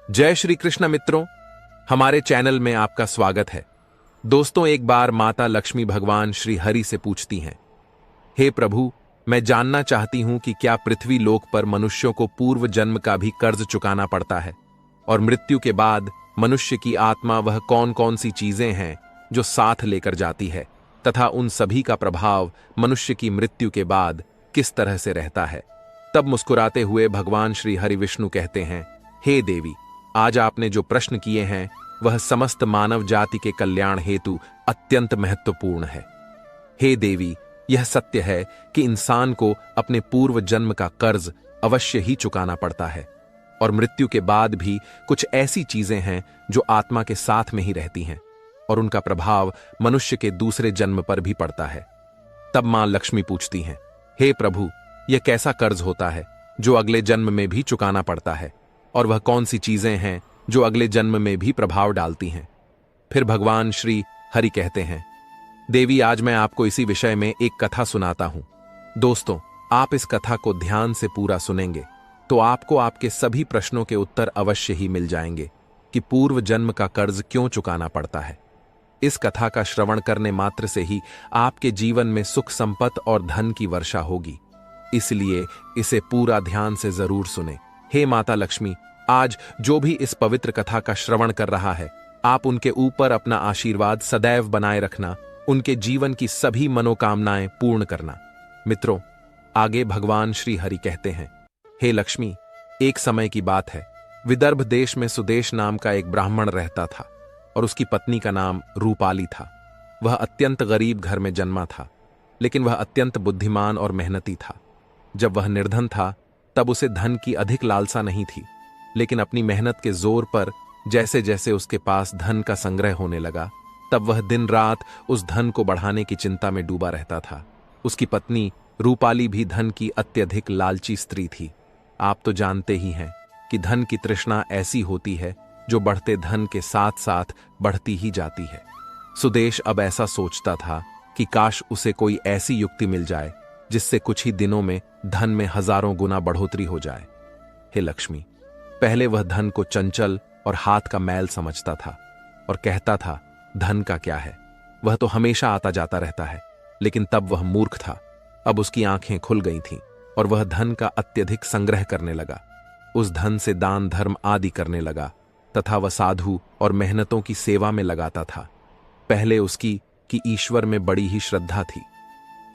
जय श्री कृष्ण मित्रों, हमारे चैनल में आपका स्वागत है। दोस्तों, एक बार माता लक्ष्मी भगवान श्री हरि से पूछती हैं, हे प्रभु, मैं जानना चाहती हूं कि क्या पृथ्वी लोक पर मनुष्यों को पूर्व जन्म का भी कर्ज चुकाना पड़ता है और मृत्यु के बाद मनुष्य की आत्मा वह कौन कौन सी चीजें हैं जो साथ लेकर जाती है तथा उन सभी का प्रभाव मनुष्य की मृत्यु के बाद किस तरह से रहता है। तब मुस्कुराते हुए भगवान श्री हरि विष्णु कहते हैं, हे देवी, आज आपने जो प्रश्न किए हैं वह समस्त मानव जाति के कल्याण हेतु अत्यंत महत्वपूर्ण है। हे देवी, यह सत्य है कि इंसान को अपने पूर्व जन्म का कर्ज अवश्य ही चुकाना पड़ता है और मृत्यु के बाद भी कुछ ऐसी चीजें हैं जो आत्मा के साथ में ही रहती हैं और उनका प्रभाव मनुष्य के दूसरे जन्म पर भी पड़ता है। तब मां लक्ष्मी पूछती हैं, हे प्रभु, यह कैसा कर्ज होता है जो अगले जन्म में भी चुकाना पड़ता है और वह कौन सी चीजें हैं जो अगले जन्म में भी प्रभाव डालती हैं। फिर भगवान श्री हरि कहते हैं, देवी, आज मैं आपको इसी विषय में एक कथा सुनाता हूं। दोस्तों, आप इस कथा को ध्यान से पूरा सुनेंगे तो आपको आपके सभी प्रश्नों के उत्तर अवश्य ही मिल जाएंगे कि पूर्व जन्म का कर्ज क्यों चुकाना पड़ता है। इस कथा का श्रवण करने मात्र से ही आपके जीवन में सुख संपत्ति और धन की वर्षा होगी, इसलिए इसे पूरा ध्यान से जरूर सुने। हे माता लक्ष्मी, आज जो भी इस पवित्र कथा का श्रवण कर रहा है, आप उनके ऊपर अपना आशीर्वाद सदैव बनाए रखना, उनके जीवन की सभी मनोकामनाएं पूर्ण करना। मित्रों, आगे भगवान श्री हरि कहते हैं, हे लक्ष्मी, एक समय की बात है, विदर्भ देश में सुदेश नाम का एक ब्राह्मण रहता था और उसकी पत्नी का नाम रूपाली था। वह अत्यंत गरीब घर में जन्मा था, लेकिन वह अत्यंत बुद्धिमान और मेहनती था। जब वह निर्धन था तब उसे धन की अधिक लालसा नहीं थी, लेकिन अपनी मेहनत के जोर पर जैसे जैसे उसके पास धन का संग्रह होने लगा, तब वह दिन रात उस धन को बढ़ाने की चिंता में डूबा रहता था। उसकी पत्नी रूपाली भी धन की अत्यधिक लालची स्त्री थी। आप तो जानते ही हैं कि धन की तृष्णा ऐसी होती है जो बढ़ते धन के साथ साथ बढ़ती ही जाती है। सुदेश अब ऐसा सोचता था कि काश उसे कोई ऐसी युक्ति मिल जाए जिससे कुछ ही दिनों में धन में हजारों गुना बढ़ोतरी हो जाए। हे लक्ष्मी, पहले वह धन को चंचल और हाथ का मैल समझता था और कहता था, धन का क्या है, वह तो हमेशा आता जाता रहता है। लेकिन तब वह मूर्ख था। अब उसकी आंखें खुल गई थीं और वह धन का अत्यधिक संग्रह करने लगा। उस धन से दान धर्म आदि करने लगा तथा वह साधु और मेहनतों की सेवा में लगाता था। पहले उसकी कि ईश्वर में बड़ी ही श्रद्धा थी,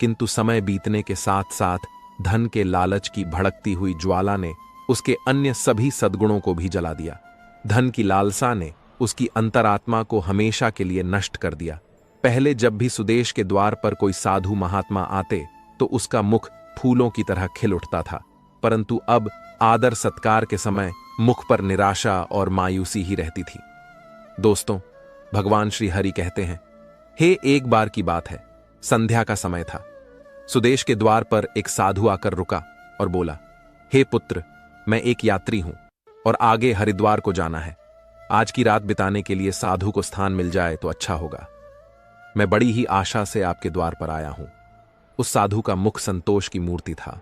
किंतु समय बीतने के साथ साथ धन के लालच की भड़कती हुई ज्वाला ने उसके अन्य सभी सद्गुणों को भी जला दिया। धन की लालसा ने उसकी अंतरात्मा को हमेशा के लिए नष्ट कर दिया। पहले जब भी सुदेश के द्वार पर कोई साधु महात्मा आते तो उसका मुख फूलों की तरह खिल उठता था, परंतु अब आदर सत्कार के समय मुख पर निराशा और मायूसी ही रहती थी। दोस्तों, भगवान श्री हरि कहते हैं, हे, एक बार की बात है, संध्या का समय था। सुदेश के द्वार पर एक साधु आकर रुका और बोला, हे पुत्र, मैं एक यात्री हूं और आगे हरिद्वार को जाना है। आज की रात बिताने के लिए साधु को स्थान मिल जाए तो अच्छा होगा। मैं बड़ी ही आशा से आपके द्वार पर आया हूं। उस साधु का मुख संतोष की मूर्ति था,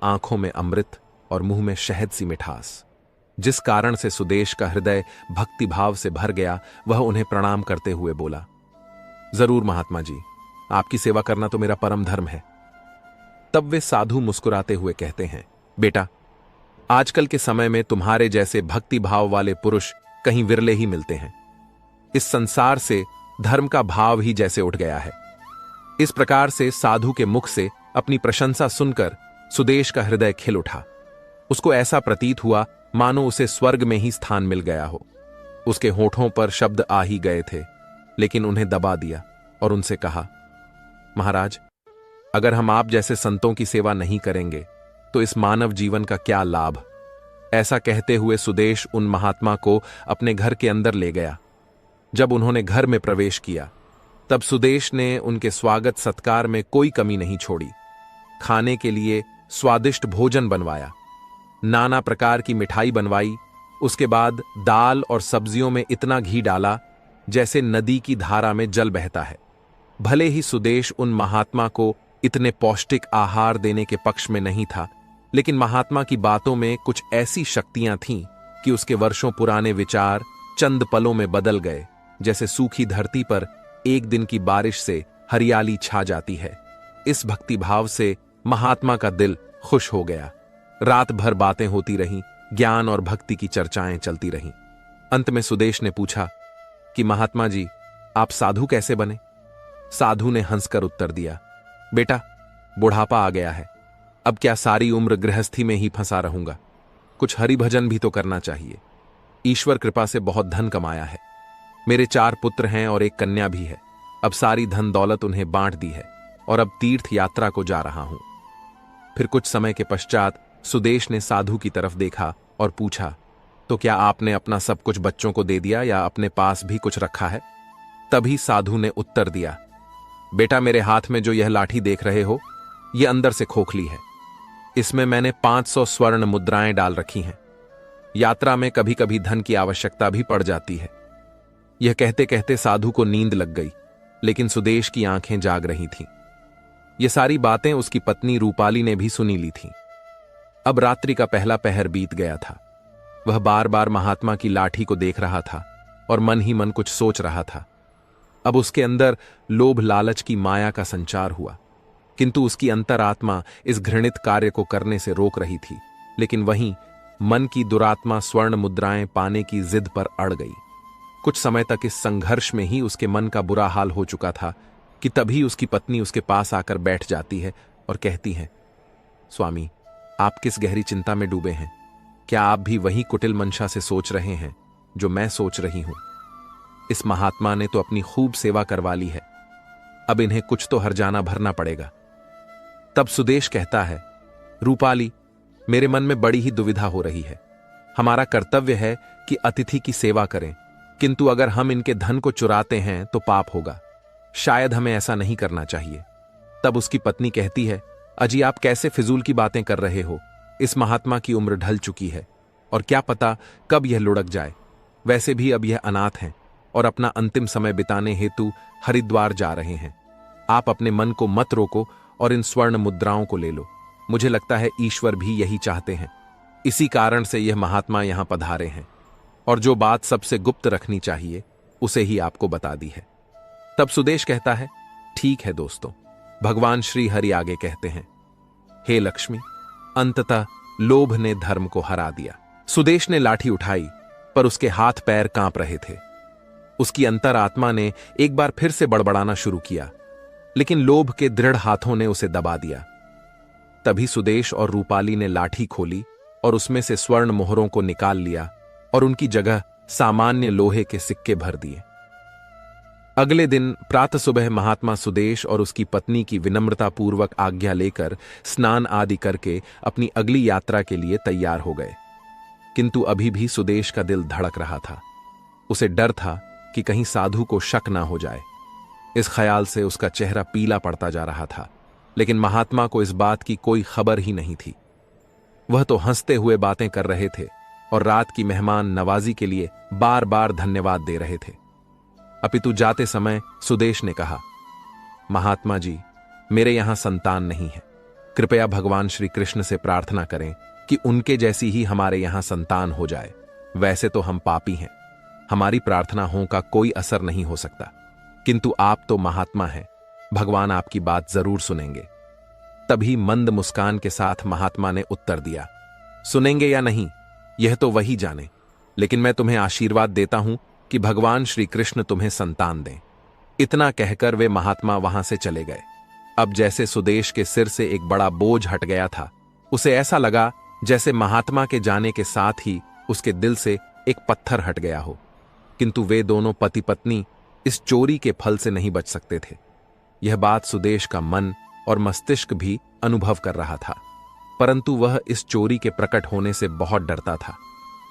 आंखों में अमृत और मुंह में शहद सी मिठास, जिस कारण से सुदेश का हृदय भक्ति भाव से भर गया। वह उन्हें प्रणाम करते हुए बोला, जरूर महात्मा जी, आपकी सेवा करना तो मेरा परम धर्म है। तब वे साधु मुस्कुराते हुए कहते हैं, बेटा, आजकल के समय में तुम्हारे जैसे भक्ति भाव वाले पुरुष कहीं विरले ही मिलते हैं। इस संसार से धर्म का भाव ही जैसे उठ गया है। इस प्रकार से साधु के मुख से अपनी प्रशंसा सुनकर सुदेश का हृदय खिल उठा। उसको ऐसा प्रतीत हुआ मानो उसे स्वर्ग में ही स्थान मिल गया हो। उसके होठों पर शब्द आ ही गए थे, लेकिन उन्हें दबा दिया और उनसे कहा, महाराज, अगर हम आप जैसे संतों की सेवा नहीं करेंगे तो इस मानव जीवन का क्या लाभ। ऐसा कहते हुए सुदेश उन महात्मा को अपने घर के अंदर ले गया। जब उन्होंने घर में प्रवेश किया तब सुदेश ने उनके स्वागत सत्कार में कोई कमी नहीं छोड़ी। खाने के लिए स्वादिष्ट भोजन बनवाया, नाना प्रकार की मिठाई बनवाई। उसके बाद दाल और सब्जियों में इतना घी डाला जैसे नदी की धारा में जल बहता है। भले ही सुदेश उन महात्मा को इतने पौष्टिक आहार देने के पक्ष में नहीं था, लेकिन महात्मा की बातों में कुछ ऐसी शक्तियां थीं कि उसके वर्षों पुराने विचार चंद पलों में बदल गए, जैसे सूखी धरती पर एक दिन की बारिश से हरियाली छा जाती है। इस भक्तिभाव से महात्मा का दिल खुश हो गया। रात भर बातें होती रहीं, ज्ञान और भक्ति की चर्चाएं चलती रहीं। अंत में सुदेश ने पूछा कि महात्मा जी, आप साधु कैसे बने? साधु ने हंसकर उत्तर दिया, बेटा, बुढ़ापा आ गया है, अब क्या सारी उम्र गृहस्थी में ही फंसा रहूंगा? कुछ हरि भजन भी तो करना चाहिए। ईश्वर कृपा से बहुत धन कमाया है। मेरे 4 पुत्र हैं और एक कन्या भी है। अब सारी धन दौलत उन्हें बांट दी है और अब तीर्थ यात्रा को जा रहा हूं। फिर कुछ समय के पश्चात सुदेश ने साधु की तरफ देखा और पूछा, तो क्या आपने अपना सब कुछ बच्चों को दे दिया या अपने पास भी कुछ रखा है? तभी साधु ने उत्तर दिया, बेटा, मेरे हाथ में जो यह लाठी देख रहे हो, यह अंदर से खोखली है। इसमें मैंने 500 स्वर्ण मुद्राएं डाल रखी हैं। यात्रा में कभी कभी धन की आवश्यकता भी पड़ जाती है। यह कहते कहते साधु को नींद लग गई, लेकिन सुदेश की आंखें जाग रही थीं। ये सारी बातें उसकी पत्नी रूपाली ने भी सुनी ली थीं। अब रात्रि का पहला पहर बीत गया था। वह बार बार महात्मा की लाठी को देख रहा था और मन ही मन कुछ सोच रहा था। अब उसके अंदर लोभ लालच की माया का संचार हुआ, किंतु उसकी अंतरात्मा इस घृणित कार्य को करने से रोक रही थी। लेकिन वहीं मन की दुरात्मा स्वर्ण मुद्राएं पाने की जिद पर अड़ गई। कुछ समय तक इस संघर्ष में ही उसके मन का बुरा हाल हो चुका था कि तभी उसकी पत्नी उसके पास आकर बैठ जाती है और कहती है, स्वामी, आप किस गहरी चिंता में डूबे हैं? क्या आप भी वही कुटिल मंशा से सोच रहे हैं जो मैं सोच रही हूं? इस महात्मा ने तो अपनी खूब सेवा करवा ली है, अब इन्हें कुछ तो हर्जाना भरना पड़ेगा। तब सुदेश कहता है, रूपाली, मेरे मन में बड़ी ही दुविधा हो रही है। हमारा कर्तव्य है कि अतिथि की सेवा करें, किंतु अगर हम इनके धन को चुराते हैं तो पाप होगा। शायद हमें ऐसा नहीं करना चाहिए। तब उसकी पत्नी कहती है, अजी, आप कैसे फिजूल की बातें कर रहे हो? इस महात्मा की उम्र ढल चुकी है और क्या पता कब यह लुढ़क जाए। वैसे भी अब यह अनाथ हैं और अपना अंतिम समय बिताने हेतु हरिद्वार जा रहे हैं। आप अपने मन को मत रोको और इन स्वर्ण मुद्राओं को ले लो। मुझे लगता है ईश्वर भी यही चाहते हैं। इसी कारण से यह महात्मा यहां पधारे हैं और जो बात सबसे गुप्त रखनी चाहिए उसे ही आपको बता दी है। तब सुदेश कहता है, ठीक है दोस्तों। भगवान श्री हरि आगे कहते हैं, हे लक्ष्मी, अंततः लोभ ने धर्म को हरा दिया। सुदेश ने लाठी उठाई, पर उसके हाथ पैर कांप रहे थे। उसकी अंतरात्मा ने एक बार फिर से बड़बड़ाना शुरू किया, लेकिन लोभ के दृढ़ हाथों ने उसे दबा दिया। तभी सुदेश और रूपाली ने लाठी खोली और उसमें से स्वर्ण मोहरों को निकाल लिया और उनकी जगह सामान्य लोहे के सिक्के भर दिए। अगले दिन प्रातः सुबह महात्मा सुदेश और उसकी पत्नी की विनम्रतापूर्वक आज्ञा लेकर स्नान आदि करके अपनी अगली यात्रा के लिए तैयार हो गए। किंतु अभी भी सुदेश का दिल धड़क रहा था। उसे डर था कि कहीं साधु को शक ना हो जाए। इस ख्याल से उसका चेहरा पीला पड़ता जा रहा था, लेकिन महात्मा को इस बात की कोई खबर ही नहीं थी। वह तो हंसते हुए बातें कर रहे थे और रात की मेहमान नवाजी के लिए बार बार धन्यवाद दे रहे थे। अपितु जाते समय सुदेश ने कहा, महात्मा जी, मेरे यहां संतान नहीं है। कृपया भगवान श्री कृष्ण से प्रार्थना करें कि उनके जैसी ही हमारे यहां संतान हो जाए। वैसे तो हम पापी हैं, हमारी प्रार्थनाओं का कोई असर नहीं हो सकता, किंतु आप तो महात्मा हैं, भगवान आपकी बात जरूर सुनेंगे। तभी मंद मुस्कान के साथ महात्मा ने उत्तर दिया, सुनेंगे या नहीं यह तो वही जाने, लेकिन मैं तुम्हें आशीर्वाद देता हूं कि भगवान श्री कृष्ण तुम्हें संतान दें। इतना कहकर वे महात्मा वहां से चले गए। अब जैसे सुदेश के सिर से एक बड़ा बोझ हट गया था। उसे ऐसा लगा जैसे महात्मा के जाने के साथ ही उसके दिल से एक पत्थर हट गया हो। किंतु वे दोनों पति पत्नी इस चोरी के फल से नहीं बच सकते थे। यह बात सुदेश का मन और मस्तिष्क भी अनुभव कर रहा था, परंतु वह इस चोरी के प्रकट होने से बहुत डरता था।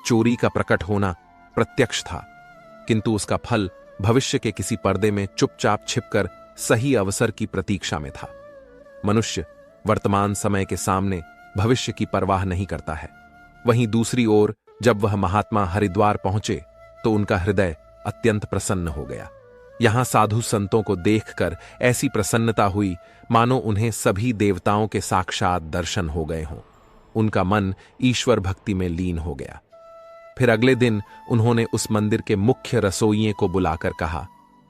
चोरी का प्रकट होना प्रत्यक्ष था, किंतु उसका फल भविष्य के किसी पर्दे में चुपचाप छिपकर सही अवसर की प्रतीक्षा में था। मनुष्य वर्तमान समय के सामने भविष्य की परवाह नहीं करता है। वहीं दूसरी ओर जब वह महात्मा हरिद्वार पहुंचे तो उनका हृदय अत्यंत प्रसन्न हो गया। यहां साधु संतों को देखकर ऐसी प्रसन्नता हुई मानो उन्हें सभी देवताओं के साक्षात दर्शन हो गए हों। उनका मन ईश्वर भक्ति में लीन हो गया। फिर अगले दिन उन्होंने उस मंदिर के मुख्य रसोइये को बुलाकर कहा,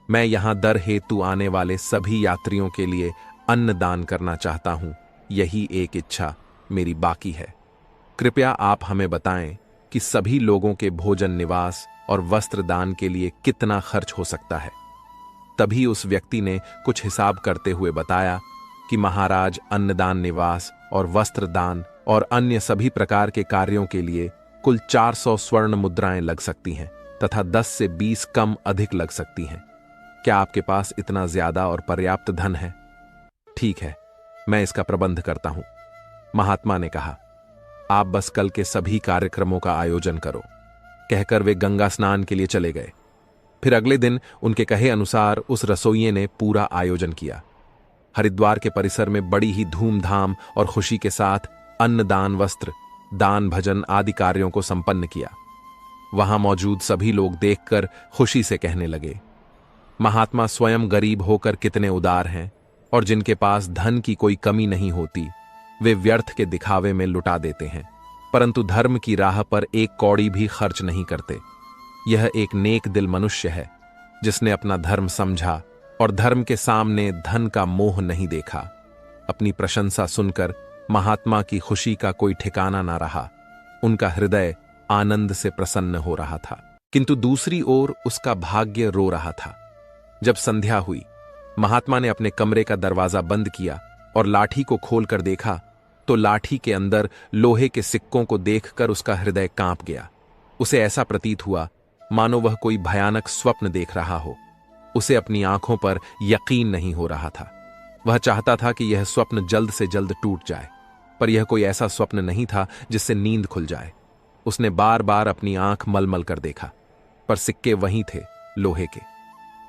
मैं यहां दर हेतु आने वाले सभी यात्रियों के लिए अन्न दान करना चाहता हूं। यही एक इच्छा मेरी बाकी है। कृपया आप हमें बताएं कि सभी लोगों के भोजन, निवास और वस्त्र दान के लिए कितना खर्च हो सकता है। तभी उस व्यक्ति ने कुछ हिसाब करते हुए बताया कि महाराज, अन्नदान, निवास और वस्त्र दान और अन्य सभी प्रकार के कार्यों के लिए कुल 400 स्वर्ण मुद्राएं लग सकती हैं तथा 10 से 20 कम अधिक लग सकती हैं। क्या आपके पास इतना ज्यादा और पर्याप्त धन है? ठीक है, मैं इसका प्रबंध करता हूं, महात्मा ने कहा। आप बस कल के सभी कार्यक्रमों का आयोजन करो, कहकर वे गंगा स्नान के लिए चले गए। फिर अगले दिन उनके कहे अनुसार उस रसोइये ने पूरा आयोजन किया। हरिद्वार के परिसर में बड़ी ही धूमधाम और खुशी के साथ अन्नदान, वस्त्र दान, भजन आदि कार्यों को संपन्न किया। वहां मौजूद सभी लोग देखकर खुशी से कहने लगे, महात्मा स्वयं गरीब होकर कितने उदार हैं, और जिनके पास धन की कोई कमी नहीं होती वे व्यर्थ के दिखावे में लुटा देते हैं, परंतु धर्म की राह पर एक कौड़ी भी खर्च नहीं करते। यह एक नेक दिल मनुष्य है जिसने अपना धर्म समझा और धर्म के सामने धन का मोह नहीं देखा। अपनी प्रशंसा सुनकर महात्मा की खुशी का कोई ठिकाना ना रहा। उनका हृदय आनंद से प्रसन्न हो रहा था, किंतु दूसरी ओर उसका भाग्य रो रहा था। जब संध्या हुई, महात्मा ने अपने कमरे का दरवाजा बंद किया और लाठी को खोलकर देखा तो लाठी के अंदर लोहे के सिक्कों को देखकर उसका हृदय कांप गया। उसे ऐसा प्रतीत हुआ मानो वह कोई भयानक स्वप्न देख रहा हो। उसे अपनी आंखों पर यकीन नहीं हो रहा था। वह चाहता था कि यह स्वप्न जल्द से जल्द टूट जाए, पर यह कोई ऐसा स्वप्न नहीं था जिससे नींद खुल जाए। उसने बार बार अपनी आंख मलमल कर देखा, पर सिक्के वहीं थे, लोहे के।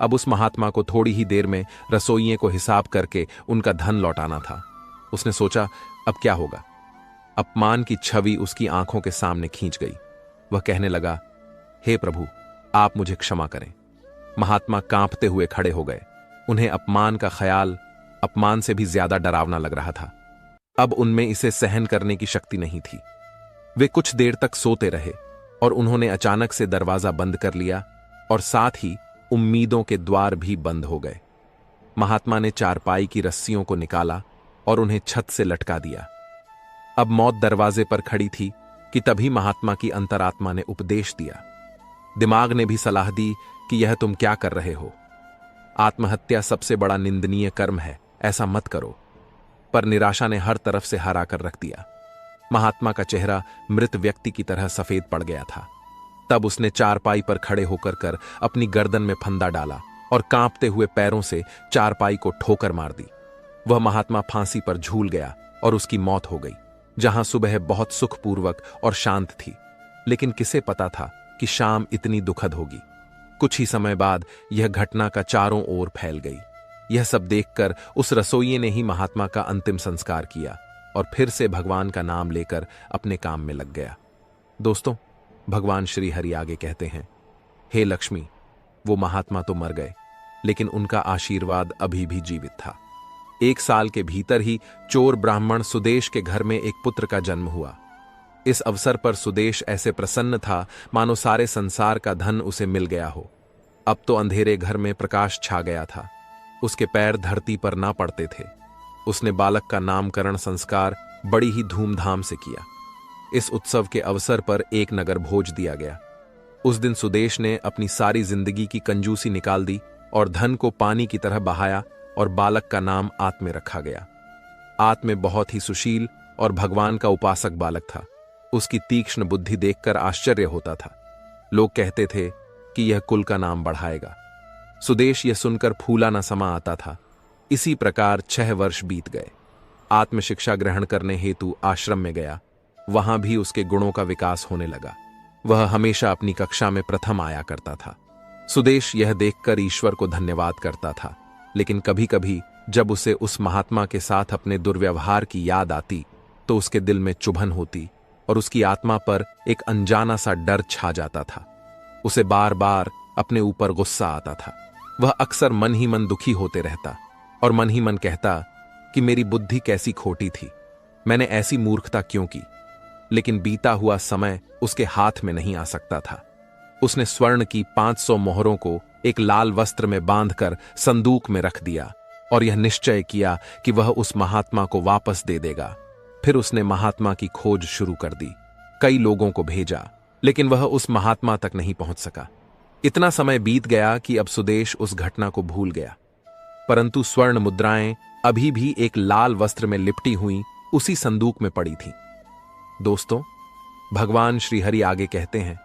अब उस महात्मा को थोड़ी ही देर में रसोइये को हिसाब करके उनका धन लौटाना था। उसने सोचा, अब क्या होगा। अपमान की छवि उसकी आंखों के सामने खींच गई। वह कहने लगा, हे प्रभु, आप मुझे क्षमा करें। महात्मा कांपते हुए खड़े हो गए। उन्हें अपमान का ख्याल अपमान से भी ज्यादा डरावना लग रहा था। अब उनमें इसे सहन करने की शक्ति नहीं थी। वे कुछ देर तक सोते रहे और उन्होंने अचानक से दरवाजा बंद कर लिया और साथ ही उम्मीदों के द्वार भी बंद हो गए। महात्मा ने चारपाई की रस्सियों को निकाला और उन्हें छत से लटका दिया। अब मौत दरवाजे पर खड़ी थी कि तभी महात्मा की अंतरात्मा ने उपदेश दिया। दिमाग ने भी सलाह दी कि यह तुम क्या कर रहे हो। आत्महत्या सबसे बड़ा निंदनीय कर्म है, ऐसा मत करो। पर निराशा ने हर तरफ से हरा कर रख दिया। महात्मा का चेहरा मृत व्यक्ति की तरह सफेद पड़ गया था। तब उसने चारपाई पर खड़े होकर कर अपनी गर्दन में फंदा डाला और कांपते हुए पैरों से चारपाई को ठोकर मार दी। वह महात्मा फांसी पर झूल गया और उसकी मौत हो गई। जहां सुबह बहुत सुखपूर्वक और शांत थी, लेकिन किसे पता था कि शाम इतनी दुखद होगी। कुछ ही समय बाद यह घटना का चारों ओर फैल गई। यह सब देखकर उस रसोइये ने ही महात्मा का अंतिम संस्कार किया और फिर से भगवान का नाम लेकर अपने काम में लग गया। दोस्तों, भगवान श्री हरि आगे कहते हैं, हे लक्ष्मी, वो महात्मा तो मर गए, लेकिन उनका आशीर्वाद अभी भी जीवित था। 1 साल के भीतर ही चोर ब्राह्मण सुदेश के घर में एक पुत्र का जन्म हुआ। इस अवसर पर सुदेश ऐसे प्रसन्न था मानो सारे संसार का धन उसे मिल गया हो। अब तो अंधेरे घर में प्रकाश छा गया था। उसके पैर धरती पर ना पड़ते थे। उसने बालक का नामकरण संस्कार बड़ी ही धूमधाम से किया। इस उत्सव के अवसर पर एक नगर भोज दिया गया। उस दिन सुदेश ने अपनी सारी जिंदगी की कंजूसी निकाल दी और धन को पानी की तरह बहाया और बालक का नाम आत्मे रखा गया। आत्मे बहुत ही सुशील और भगवान का उपासक बालक था। उसकी तीक्ष्ण बुद्धि देखकर आश्चर्य होता था। लोग कहते थे कि यह कुल का नाम बढ़ाएगा। सुदेश यह सुनकर फूला न समा आता था। इसी प्रकार 6 वर्ष बीत गए। आत्म शिक्षा ग्रहण करने हेतु आश्रम में गया। वहां भी उसके गुणों का विकास होने लगा। वह हमेशा अपनी कक्षा में प्रथम आया करता था। सुदेश यह देखकर ईश्वर को धन्यवाद करता था, लेकिन कभी कभी जब उसे उस महात्मा के साथ अपने दुर्व्यवहार की याद आती तो उसके दिल में चुभन होती और उसकी आत्मा पर एक अनजाना सा डर छा जाता था। उसे बार बार अपने ऊपर गुस्सा आता था। वह अक्सर मन ही मन दुखी होते रहता और मन ही मन कहता कि मेरी बुद्धि कैसी खोटी थी, मैंने ऐसी मूर्खता क्यों की। लेकिन बीता हुआ समय उसके हाथ में नहीं आ सकता था। उसने स्वर्ण की 500 मोहरों को एक लाल वस्त्र में बांधकर संदूक में रख दिया और यह निश्चय किया कि वह उस महात्मा को वापस दे देगा। फिर उसने महात्मा की खोज शुरू कर दी। कई लोगों को भेजा, लेकिन वह उस महात्मा तक नहीं पहुंच सका। इतना समय बीत गया कि अब सुदेश उस घटना को भूल गया, परंतु स्वर्ण मुद्राएं अभी भी एक लाल वस्त्र में लिपटी हुई उसी संदूक में पड़ी थीं। दोस्तों, भगवान श्रीहरि आगे कहते हैं,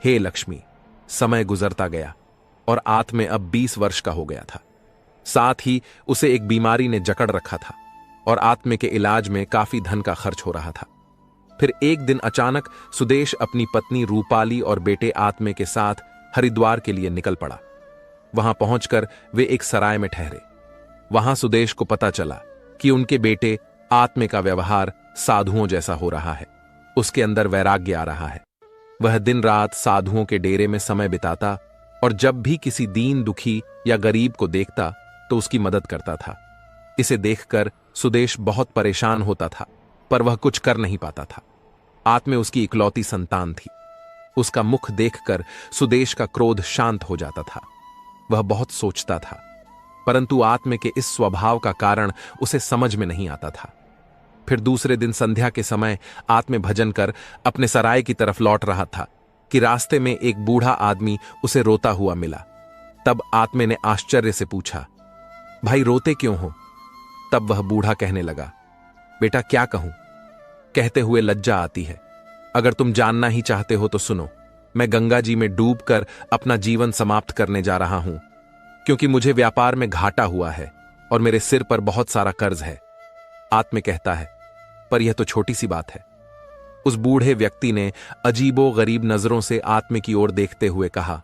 हे लक्ष्मी, समय गुजरता गया और आत्मे अब 20 वर्ष का हो गया था। साथ ही उसे एक बीमारी ने जकड़ रखा था और आत्मे के इलाज में काफी धन का खर्च हो रहा था। फिर एक दिन अचानक सुदेश अपनी पत्नी रूपाली और बेटे आत्मे के साथ हरिद्वार के लिए निकल पड़ा। वहां पहुंचकर वे एक सराय में ठहरे। वहां सुदेश को पता चला कि उनके बेटे आत्मे का व्यवहार साधुओं जैसा हो रहा है। उसके अंदर वैराग्य आ रहा है। वह दिन रात साधुओं के डेरे में समय बिताता और जब भी किसी दीन दुखी या गरीब को देखता तो उसकी मदद करता था। इसे देखकर सुदेश बहुत परेशान होता था, पर वह कुछ कर नहीं पाता था। आत्मे उसकी इकलौती संतान थी। उसका मुख देखकर सुदेश का क्रोध शांत हो जाता था। वह बहुत सोचता था, परंतु आत्मे के इस स्वभाव का कारण उसे समझ में नहीं आता था। फिर दूसरे दिन संध्या के समय आत्मे भजन कर अपने सराय की तरफ लौट रहा था कि रास्ते में एक बूढ़ा आदमी उसे रोता हुआ मिला। तब आत्मे ने आश्चर्य से पूछा, भाई रोते क्यों हो? तब वह बूढ़ा कहने लगा, बेटा क्या कहूं, कहते हुए लज्जा आती है। अगर तुम जानना ही चाहते हो तो सुनो, मैं गंगा जी में डूबकर अपना जीवन समाप्त करने जा रहा हूं, क्योंकि मुझे व्यापार में घाटा हुआ है और मेरे सिर पर बहुत सारा कर्ज है। आत्मे कहता है, पर यह तो छोटी सी बात है। उस बूढ़े व्यक्ति ने अजीबो गरीब नजरों से आत्मे की ओर देखते हुए कहा,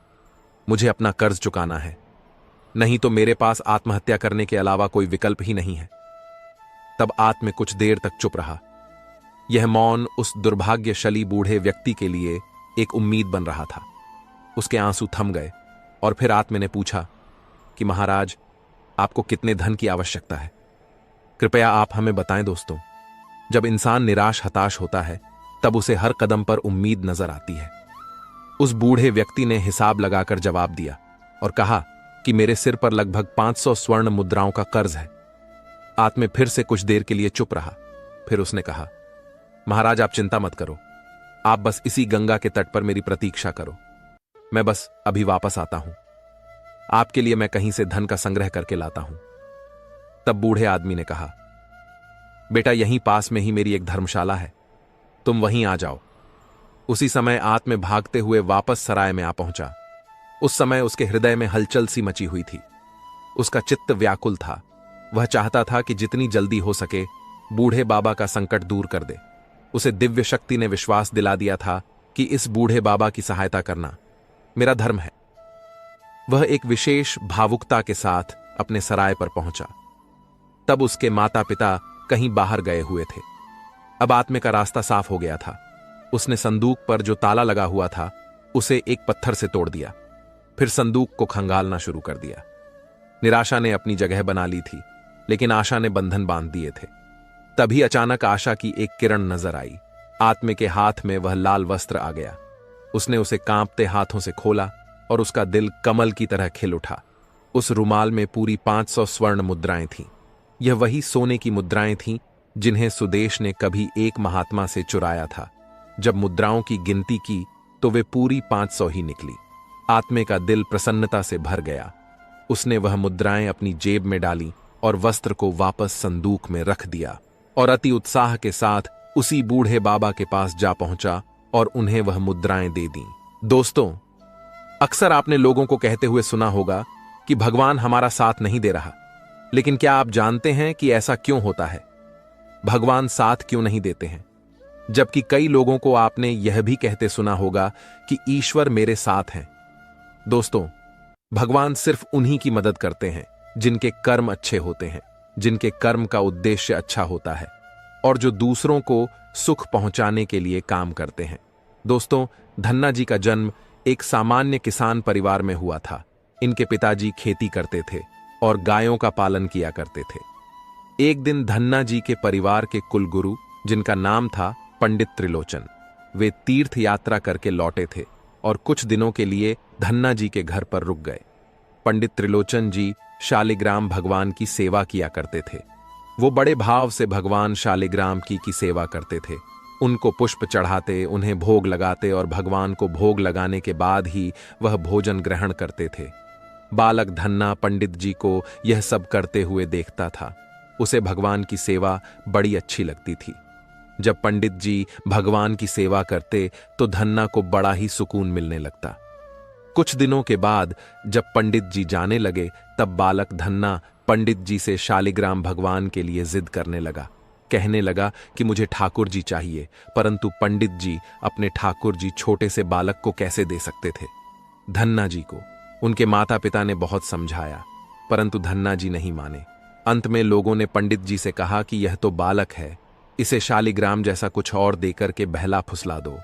मुझे अपना कर्ज चुकाना है, नहीं तो मेरे पास आत्महत्या करने के अलावा कोई विकल्प ही नहीं है। तब आत्मे कुछ देर तक चुप रहा। यह मौन उस दुर्भाग्यशाली बूढ़े व्यक्ति के लिए एक उम्मीद बन रहा था। उसके आंसू थम गए और फिर आत्मे ने पूछा कि महाराज, आपको कितने धन की आवश्यकता है? कृपया आप हमें बताएं। दोस्तों, जब इंसान निराश हताश होता है तब उसे हर कदम पर उम्मीद नजर आती है। उस बूढ़े व्यक्ति ने हिसाब लगाकर जवाब दिया और कहा कि मेरे सिर पर लगभग 500 स्वर्ण मुद्राओं का कर्ज है। आत्मे फिर से कुछ देर के लिए चुप रहा। फिर उसने कहा, महाराज आप चिंता मत करो, आप बस इसी गंगा के तट पर मेरी प्रतीक्षा करो, मैं बस अभी वापस आता हूं। आपके लिए मैं कहीं से धन का संग्रह करके लाता हूं। तब बूढ़े आदमी ने कहा, बेटा यहीं पास में ही मेरी एक धर्मशाला है, तुम वहीं आ जाओ। उसी समय आत्मे भागते हुए वापस सराय में आ पहुंचा। उस समय उसके हृदय में हलचल सी मची हुई थी। उसका चित्त व्याकुल था। वह चाहता था कि जितनी जल्दी हो सके बूढ़े बाबा का संकट दूर कर दे। उसे दिव्य शक्ति ने विश्वास दिला दिया था कि इस बूढ़े बाबा की सहायता करना मेरा धर्म है। वह एक विशेष भावुकता के साथ अपने सराय पर पहुंचा। तब उसके माता पिता कहीं बाहर गए हुए थे। अब आत्मे का रास्ता साफ हो गया था। उसने संदूक पर जो ताला लगा हुआ था उसे एक पत्थर से तोड़ दिया, फिर संदूक को खंगालना शुरू कर दिया। निराशा ने अपनी जगह बना ली थी, लेकिन आशा ने बंधन बांध दिए थे। तभी अचानक आशा की एक किरण नजर आई। आत्मे के हाथ में वह लाल वस्त्र आ गया। उसने उसे कांपते हाथों से खोला और उसका दिल कमल की तरह खिल उठा। उस रुमाल में पूरी 500 स्वर्ण मुद्राएं थीं। यह वही सोने की मुद्राएं थीं जिन्हें सुदेश ने कभी एक महात्मा से चुराया था। जब मुद्राओं की गिनती की तो वे पूरी 500 ही निकली। आत्मे का दिल प्रसन्नता से भर गया। उसने वह मुद्राएं अपनी जेब में डाली और वस्त्र को वापस संदूक में रख दिया और अति उत्साह के साथ उसी बूढ़े बाबा के पास जा पहुंचा और उन्हें वह मुद्राएं दे दीं। दोस्तों, अक्सर आपने लोगों को कहते हुए सुना होगा कि भगवान हमारा साथ नहीं दे रहा, लेकिन क्या आप जानते हैं कि ऐसा क्यों होता है? भगवान साथ क्यों नहीं देते हैं? जबकि कई लोगों को आपने यह भी कहते सुना होगा कि ईश्वर मेरे साथ हैं। दोस्तों, भगवान सिर्फ उन्हीं की मदद करते हैं जिनके कर्म अच्छे होते हैं, जिनके कर्म का उद्देश्य अच्छा होता है और जो दूसरों को सुख पहुंचाने के लिए काम करते हैं। दोस्तों, धन्ना जी का जन्म एक सामान्य किसान परिवार में हुआ था। इनके पिताजी खेती करते थे और गायों का पालन किया करते थे। एक दिन धन्ना जी के परिवार के कुलगुरु, जिनका नाम था पंडित त्रिलोचन। वे तीर्थ यात्रा करके लौटे थे और कुछ दिनों के लिए धन्ना जी के घर पर रुक गए। पंडित त्रिलोचन जी शालिग्राम भगवान की सेवा किया करते थे। वो बड़े भाव से भगवान शालिग्राम की सेवा करते थे। उनको पुष्प चढ़ाते, उन्हें भोग लगाते और भगवान को भोग लगाने के बाद ही वह भोजन ग्रहण करते थे। बालक धन्ना पंडित जी को यह सब करते हुए देखता था। उसे भगवान की सेवा बड़ी अच्छी लगती थी। जब पंडित जी भगवान की सेवा करते तो धन्ना को बड़ा ही सुकून मिलने लगता। कुछ दिनों के बाद जब पंडित जी जाने लगे तब बालक धन्ना पंडित जी से शालिग्राम भगवान के लिए जिद करने लगा। कहने लगा कि मुझे ठाकुर जी चाहिए, परंतु पंडित जी अपने ठाकुर जी छोटे से बालक को कैसे दे सकते थे। धन्ना जी को उनके माता पिता ने बहुत समझाया, परंतु धन्ना जी नहीं माने। अंत में लोगों ने पंडित जी से कहा कि यह तो बालक है, इसे शालिग्राम जैसा कुछ और देकर के बहला फुसला दो।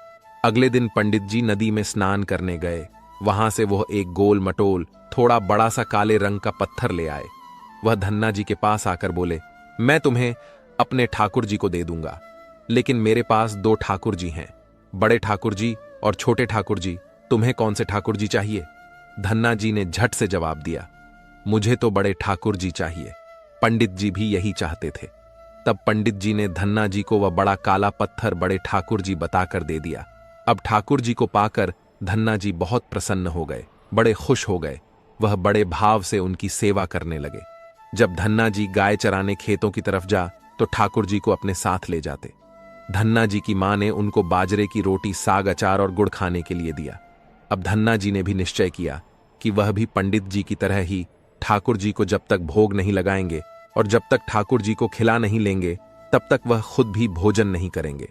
अगले दिन पंडित जी नदी में स्नान करने गए। वहां से वह एक गोल मटोल थोड़ा बड़ा सा काले रंग का पत्थर ले आए। वह धन्ना जी के पास आकर बोले, मैं तुम्हें अपने ठाकुर जी को दे दूंगा, लेकिन मेरे पास दो ठाकुर जी हैं, बड़े ठाकुर जी और छोटे ठाकुर जी। तुम्हें कौन से ठाकुर जी चाहिए? धन्ना जी ने झट से जवाब दिया, मुझे तो बड़े ठाकुर जी चाहिए। पंडित जी भी यही चाहते थे। तब पंडित जी ने धन्ना जी को वह बड़ा काला पत्थर बड़े ठाकुर जी बताकर दे दिया। अब ठाकुर जी को पाकर धन्ना जी बहुत प्रसन्न हो गए, बड़े खुश हो गए। वह बड़े भाव से उनकी सेवा करने लगे। जब धन्ना जी गाय चराने खेतों की तरफ जा तो ठाकुर जी को अपने साथ ले जाते। धन्ना जी की मां ने उनको बाजरे की रोटी, साग, अचार और गुड़ खाने के लिए दिया। अब धन्ना जी ने भी निश्चय किया कि वह भी पंडित जी की तरह ही ठाकुर जी को जब तक भोग नहीं लगाएंगे और जब तक ठाकुर जी को खिला नहीं लेंगे तब तक वह खुद भी भोजन नहीं करेंगे।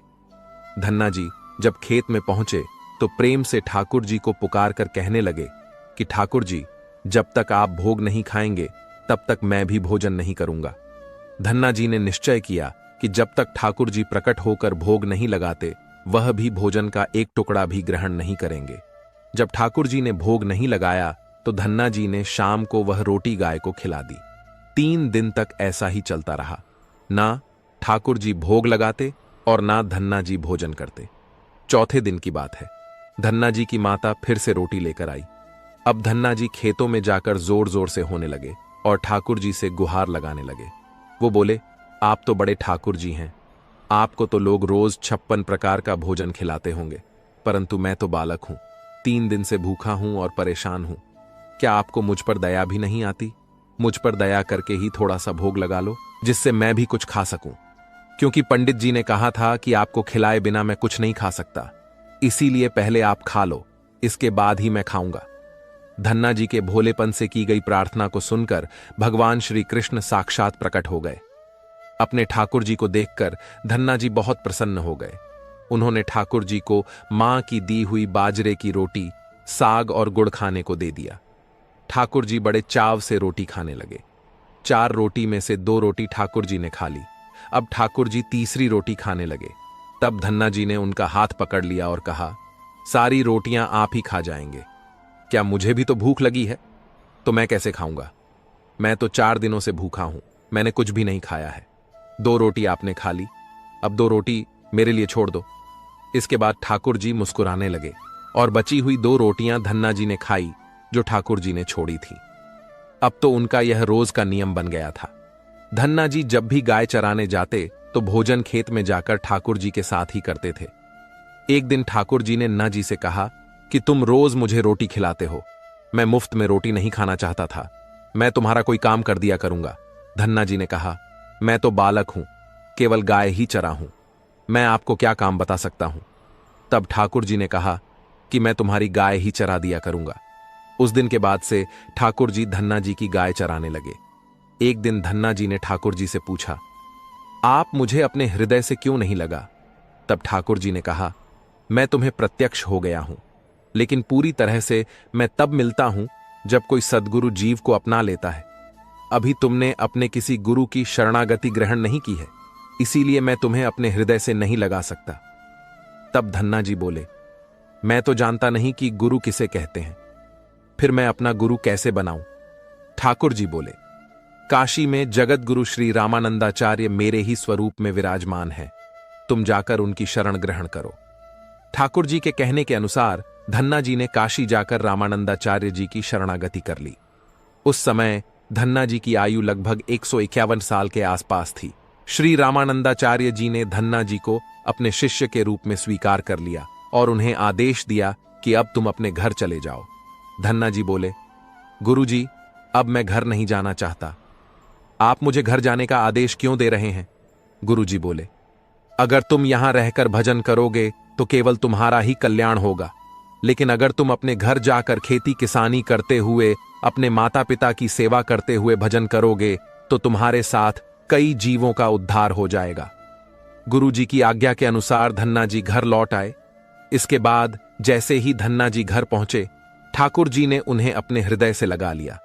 धन्ना जी जब खेत में पहुंचे तो प्रेम से ठाकुर जी को पुकार कर कहने लगे कि ठाकुर जी, जब तक आप भोग नहीं खाएंगे तब तक मैं भी भोजन नहीं करूंगा। धन्ना जी ने निश्चय किया कि जब तक ठाकुर जी प्रकट होकर भोग नहीं लगाते वह भी भोजन का एक टुकड़ा भी ग्रहण नहीं करेंगे। जब ठाकुर जी ने भोग नहीं लगाया तो धन्ना जी ने शाम को वह रोटी गाय को खिला दी। 3 दिन तक ऐसा ही चलता रहा। ना ठाकुर जी भोग लगाते और ना धन्ना जी भोजन करते। चौथे दिन की बात है, धन्ना जी की माता फिर से रोटी लेकर आई। अब धन्ना जी खेतों में जाकर जोर जोर से होने लगे और ठाकुर जी से गुहार लगाने लगे। वो बोले, आप तो बड़े ठाकुर जी हैं, आपको तो लोग रोज 56 प्रकार का भोजन खिलाते होंगे, परंतु मैं तो बालक हूं, 3 दिन से भूखा हूं और परेशान हूं। क्या आपको मुझ पर दया भी नहीं आती? मुझ पर दया करके ही थोड़ा सा भोग लगा लो, जिससे मैं भी कुछ खा सकूं, क्योंकि पंडित जी ने कहा था कि आपको खिलाए बिना मैं कुछ नहीं खा सकता। इसीलिए पहले आप खा लो, इसके बाद ही मैं खाऊंगा। धन्ना जी के भोलेपन से की गई प्रार्थना को सुनकर भगवान श्री कृष्ण साक्षात प्रकट हो गए। अपने ठाकुर जी को देखकर धन्ना जी बहुत प्रसन्न हो गए। उन्होंने ठाकुर जी को मां की दी हुई बाजरे की रोटी, साग और गुड़ खाने को दे दिया। ठाकुर जी बड़े चाव से रोटी खाने लगे। 4 रोटी में से 2 रोटी ठाकुर जी ने खा ली। अब ठाकुर जी तीसरी रोटी खाने लगे। तब धन्ना जी ने उनका हाथ पकड़ लिया और कहा, सारी रोटियां आप ही खा जाएंगे। क्या मुझे भी तो भूख लगी है? तो मैं कैसे खाऊंगा? मैं तो 4 दिनों से भूखा हूं, मैंने कुछ भी नहीं खाया है। 2 रोटी आपने खा ली, अब 2 रोटी मेरे लिए छोड़ दो। इसके बाद ठाकुर जी मुस्कुराने लगे और बची हुई 2 रोटियां धन्ना जी ने खाई जो ठाकुर जी ने छोड़ी थी। अब तो उनका यह रोज का नियम बन गया था। धन्ना जी जब भी गाय चराने जाते तो भोजन खेत में जाकर ठाकुर जी के साथ ही करते थे। एक दिन ठाकुर जी ने नन्ना जी से कहा कि तुम रोज मुझे रोटी खिलाते हो, मैं मुफ्त में रोटी नहीं खाना चाहता था, मैं तुम्हारा कोई काम कर दिया करूंगा। धन्ना जी ने कहा, मैं तो बालक हूं, केवल गाय ही चरा हूं, मैं आपको क्या काम बता सकता हूं। तब ठाकुर जी ने कहा कि मैं तुम्हारी गाय ही चरा दिया करूंगा। उस दिन के बाद से ठाकुर जी धन्ना जी की गाय चराने लगे। एक दिन धन्ना जी ने ठाकुर जी से पूछा, आप मुझे अपने हृदय से क्यों नहीं लगा? तब ठाकुर जी ने कहा, मैं तुम्हें प्रत्यक्ष हो गया हूं, लेकिन पूरी तरह से मैं तब मिलता हूं जब कोई सद्गुरु जीव को अपना लेता है। अभी तुमने अपने किसी गुरु की शरणागति ग्रहण नहीं की है, इसीलिए मैं तुम्हें अपने हृदय से नहीं लगा सकता। तब धन्ना जी बोले, मैं तो जानता नहीं कि गुरु किसे कहते हैं, फिर मैं अपना गुरु कैसे बनाऊं? ठाकुर जी बोले, काशी में जगत गुरु श्री रामानंदाचार्य मेरे ही स्वरूप में विराजमान है। तुम जाकर उनकी शरण ग्रहण करो। ठाकुर जी के कहने के अनुसार धन्ना जी ने काशी जाकर रामानंदाचार्य जी की शरणागति कर ली। उस समय धन्ना जी की आयु लगभग 151 साल के आसपास थी। श्री रामानंदाचार्य जी ने धन्ना जी को अपने शिष्य के रूप में स्वीकार कर लिया और उन्हें आदेश दिया कि अब तुम अपने घर चले जाओ। धन्ना जी बोले, गुरुजी, अब मैं घर नहीं जाना चाहता। आप मुझे घर जाने का आदेश क्यों दे रहे हैं? गुरुजी बोले, अगर तुम यहां रहकर भजन करोगे तो केवल तुम्हारा ही कल्याण होगा, लेकिन अगर तुम अपने घर जाकर खेती किसानी करते हुए, अपने माता पिता की सेवा करते हुए भजन करोगे तो तुम्हारे साथ कई जीवों का उद्धार हो जाएगा। गुरुजी की आज्ञा के अनुसार धन्ना जी घर लौट आए। इसके बाद जैसे ही धन्ना जी घर पहुंचे, ठाकुर जी ने उन्हें अपने हृदय से लगा लिया।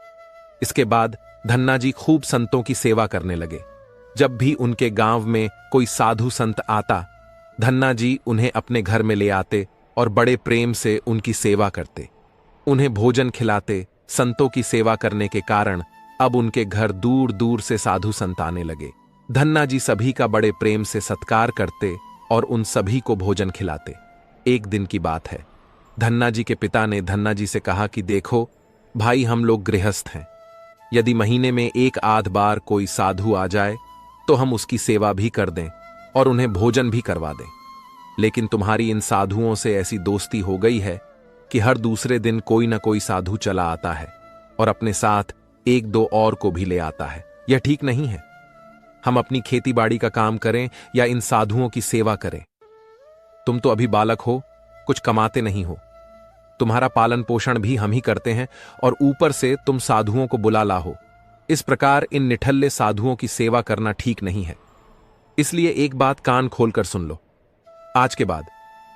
इसके बाद धन्ना जी खूब संतों की सेवा करने लगे। जब भी उनके गांव में कोई साधु संत आता, धन्ना जी उन्हें अपने घर में ले आते और बड़े प्रेम से उनकी सेवा करते, उन्हें भोजन खिलाते। संतों की सेवा करने के कारण अब उनके घर दूर दूर से साधु संत आने लगे। धन्ना जी सभी का बड़े प्रेम से सत्कार करते और उन सभी को भोजन खिलाते। एक दिन की बात है, धन्ना जी के पिता ने धन्ना जी से कहा कि देखो भाई, हम लोग गृहस्थ हैं। यदि महीने में एक आध बार कोई साधु आ जाए तो हम उसकी सेवा भी कर दें और उन्हें भोजन भी करवा दें, लेकिन तुम्हारी इन साधुओं से ऐसी दोस्ती हो गई है कि हर दूसरे दिन कोई ना कोई साधु चला आता है और अपने साथ एक दो और को भी ले आता है। यह ठीक नहीं है। हम अपनी खेती बाड़ी का काम करें या इन साधुओं की सेवा करें। तुम तो अभी बालक हो, कुछ कमाते नहीं हो। तुम्हारा पालन पोषण भी हम ही करते हैं और ऊपर से तुम साधुओं को बुला लाओ। इस प्रकार इन निठल्ले साधुओं की सेवा करना ठीक नहीं है। इसलिए एक बात कान खोलकर सुन लो। आज के बाद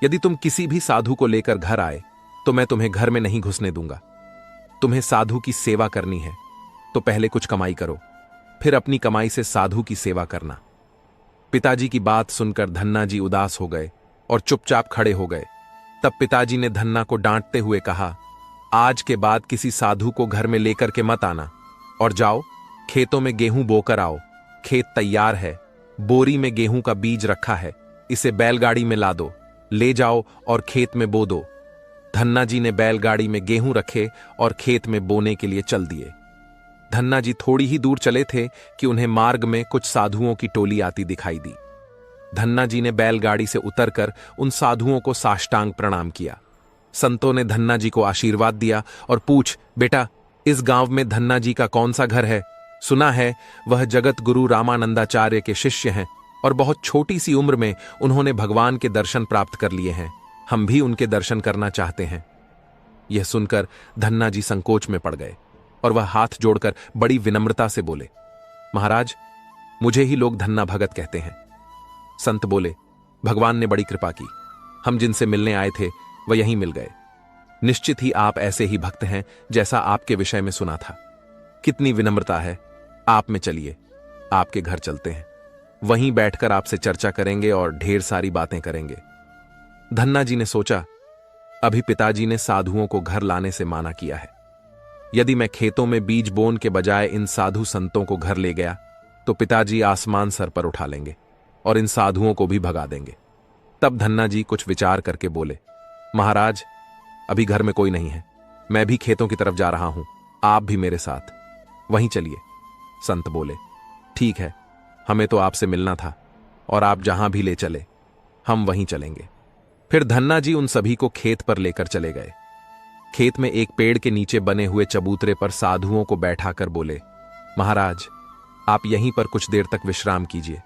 यदि तुम किसी भी साधु को लेकर घर आए तो मैं तुम्हें घर में नहीं घुसने दूंगा। तुम्हें साधु की सेवा करनी है तो पहले कुछ कमाई करो, फिर अपनी कमाई से साधु की सेवा करना। पिताजी की बात सुनकर धन्ना जी उदास हो गए और चुपचाप खड़े हो गए। तब पिताजी ने धन्ना को डांटते हुए कहा, आज के बाद किसी साधु को घर में लेकर के मत आना और जाओ खेतों में गेहूं बोकर आओ। खेत तैयार है, बोरी में गेहूं का बीज रखा है, इसे बैलगाड़ी में ला दो, ले जाओ और खेत में बो दो। धन्ना जी ने बैलगाड़ी में गेहूं रखे और खेत में बोने के लिए चल दिए। धन्ना जी थोड़ी ही दूर चले थे कि उन्हें मार्ग में कुछ साधुओं की टोली आती दिखाई दी। धन्ना जी ने बैलगाड़ी से उतरकर उन साधुओं को साष्टांग प्रणाम किया। संतों ने धन्ना जी को आशीर्वाद दिया और पूछ, बेटा, इस गांव में धन्ना जी का कौन सा घर है? सुना है वह जगत गुरु रामानंदाचार्य के शिष्य हैं और बहुत छोटी सी उम्र में उन्होंने भगवान के दर्शन प्राप्त कर लिए हैं। हम भी उनके दर्शन करना चाहते हैं। यह सुनकर धन्ना जी संकोच में पड़ गए और वह हाथ जोड़कर बड़ी विनम्रता से बोले, महाराज, मुझे ही लोग धन्ना भगत कहते हैं। संत बोले, भगवान ने बड़ी कृपा की, हम जिनसे मिलने आए थे वह यहीं मिल गए। निश्चित ही आप ऐसे ही भक्त हैं जैसा आपके विषय में सुना था। कितनी विनम्रता है। आप में चलिए, आपके घर चलते हैं, वहीं बैठकर आपसे चर्चा करेंगे और ढेर सारी बातें करेंगे। धन्ना जी ने सोचा, अभी पिताजी ने साधुओं को घर लाने से माना किया है। यदि मैं खेतों में बीज बोने के बजाय इन साधु संतों को घर ले गया तो पिताजी आसमान सर पर उठा लेंगे और इन साधुओं को भी भगा देंगे। तब धन्ना जी कुछ विचार करके बोले, महाराज, अभी घर में कोई नहीं है, मैं भी खेतों की तरफ जा रहा हूं, आप भी मेरे साथ वहीं चलिए। संत बोले, ठीक है, हमें तो आपसे मिलना था और आप जहां भी ले चले हम वहीं चलेंगे। फिर धन्ना जी उन सभी को खेत पर लेकर चले गए। खेत में एक पेड़ के नीचे बने हुए चबूतरे पर साधुओं को बैठाकर बोले, महाराज, आप यहीं पर कुछ देर तक विश्राम कीजिए,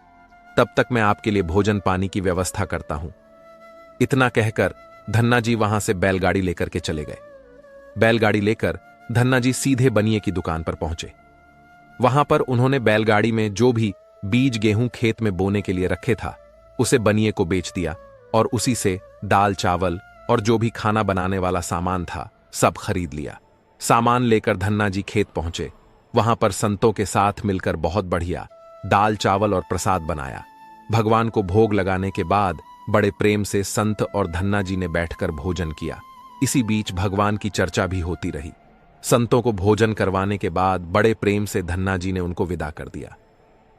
तब तक मैं आपके लिए भोजन पानी की व्यवस्था करता हूं। इतना कहकर धन्ना जी वहां से बैलगाड़ी लेकर के चले गए। बैलगाड़ी लेकर धन्ना जी सीधे बनिए की दुकान पर पहुंचे। वहां पर उन्होंने बैलगाड़ी में जो भी बीज गेहूं खेत में बोने के लिए रखे था उसे बनिए को बेच दिया और उसी से दाल चावल और जो भी खाना बनाने वाला सामान था सब खरीद लिया। सामान लेकर धन्ना जी खेत पहुंचे। वहां पर संतों के साथ मिलकर बहुत बढ़िया दाल चावल और प्रसाद बनाया। भगवान को भोग लगाने के बाद बड़े प्रेम से संत और धन्ना जी ने बैठकर भोजन किया। इसी बीच भगवान की चर्चा भी होती रही। संतों को भोजन करवाने के बाद बड़े प्रेम से धन्ना जी ने उनको विदा कर दिया।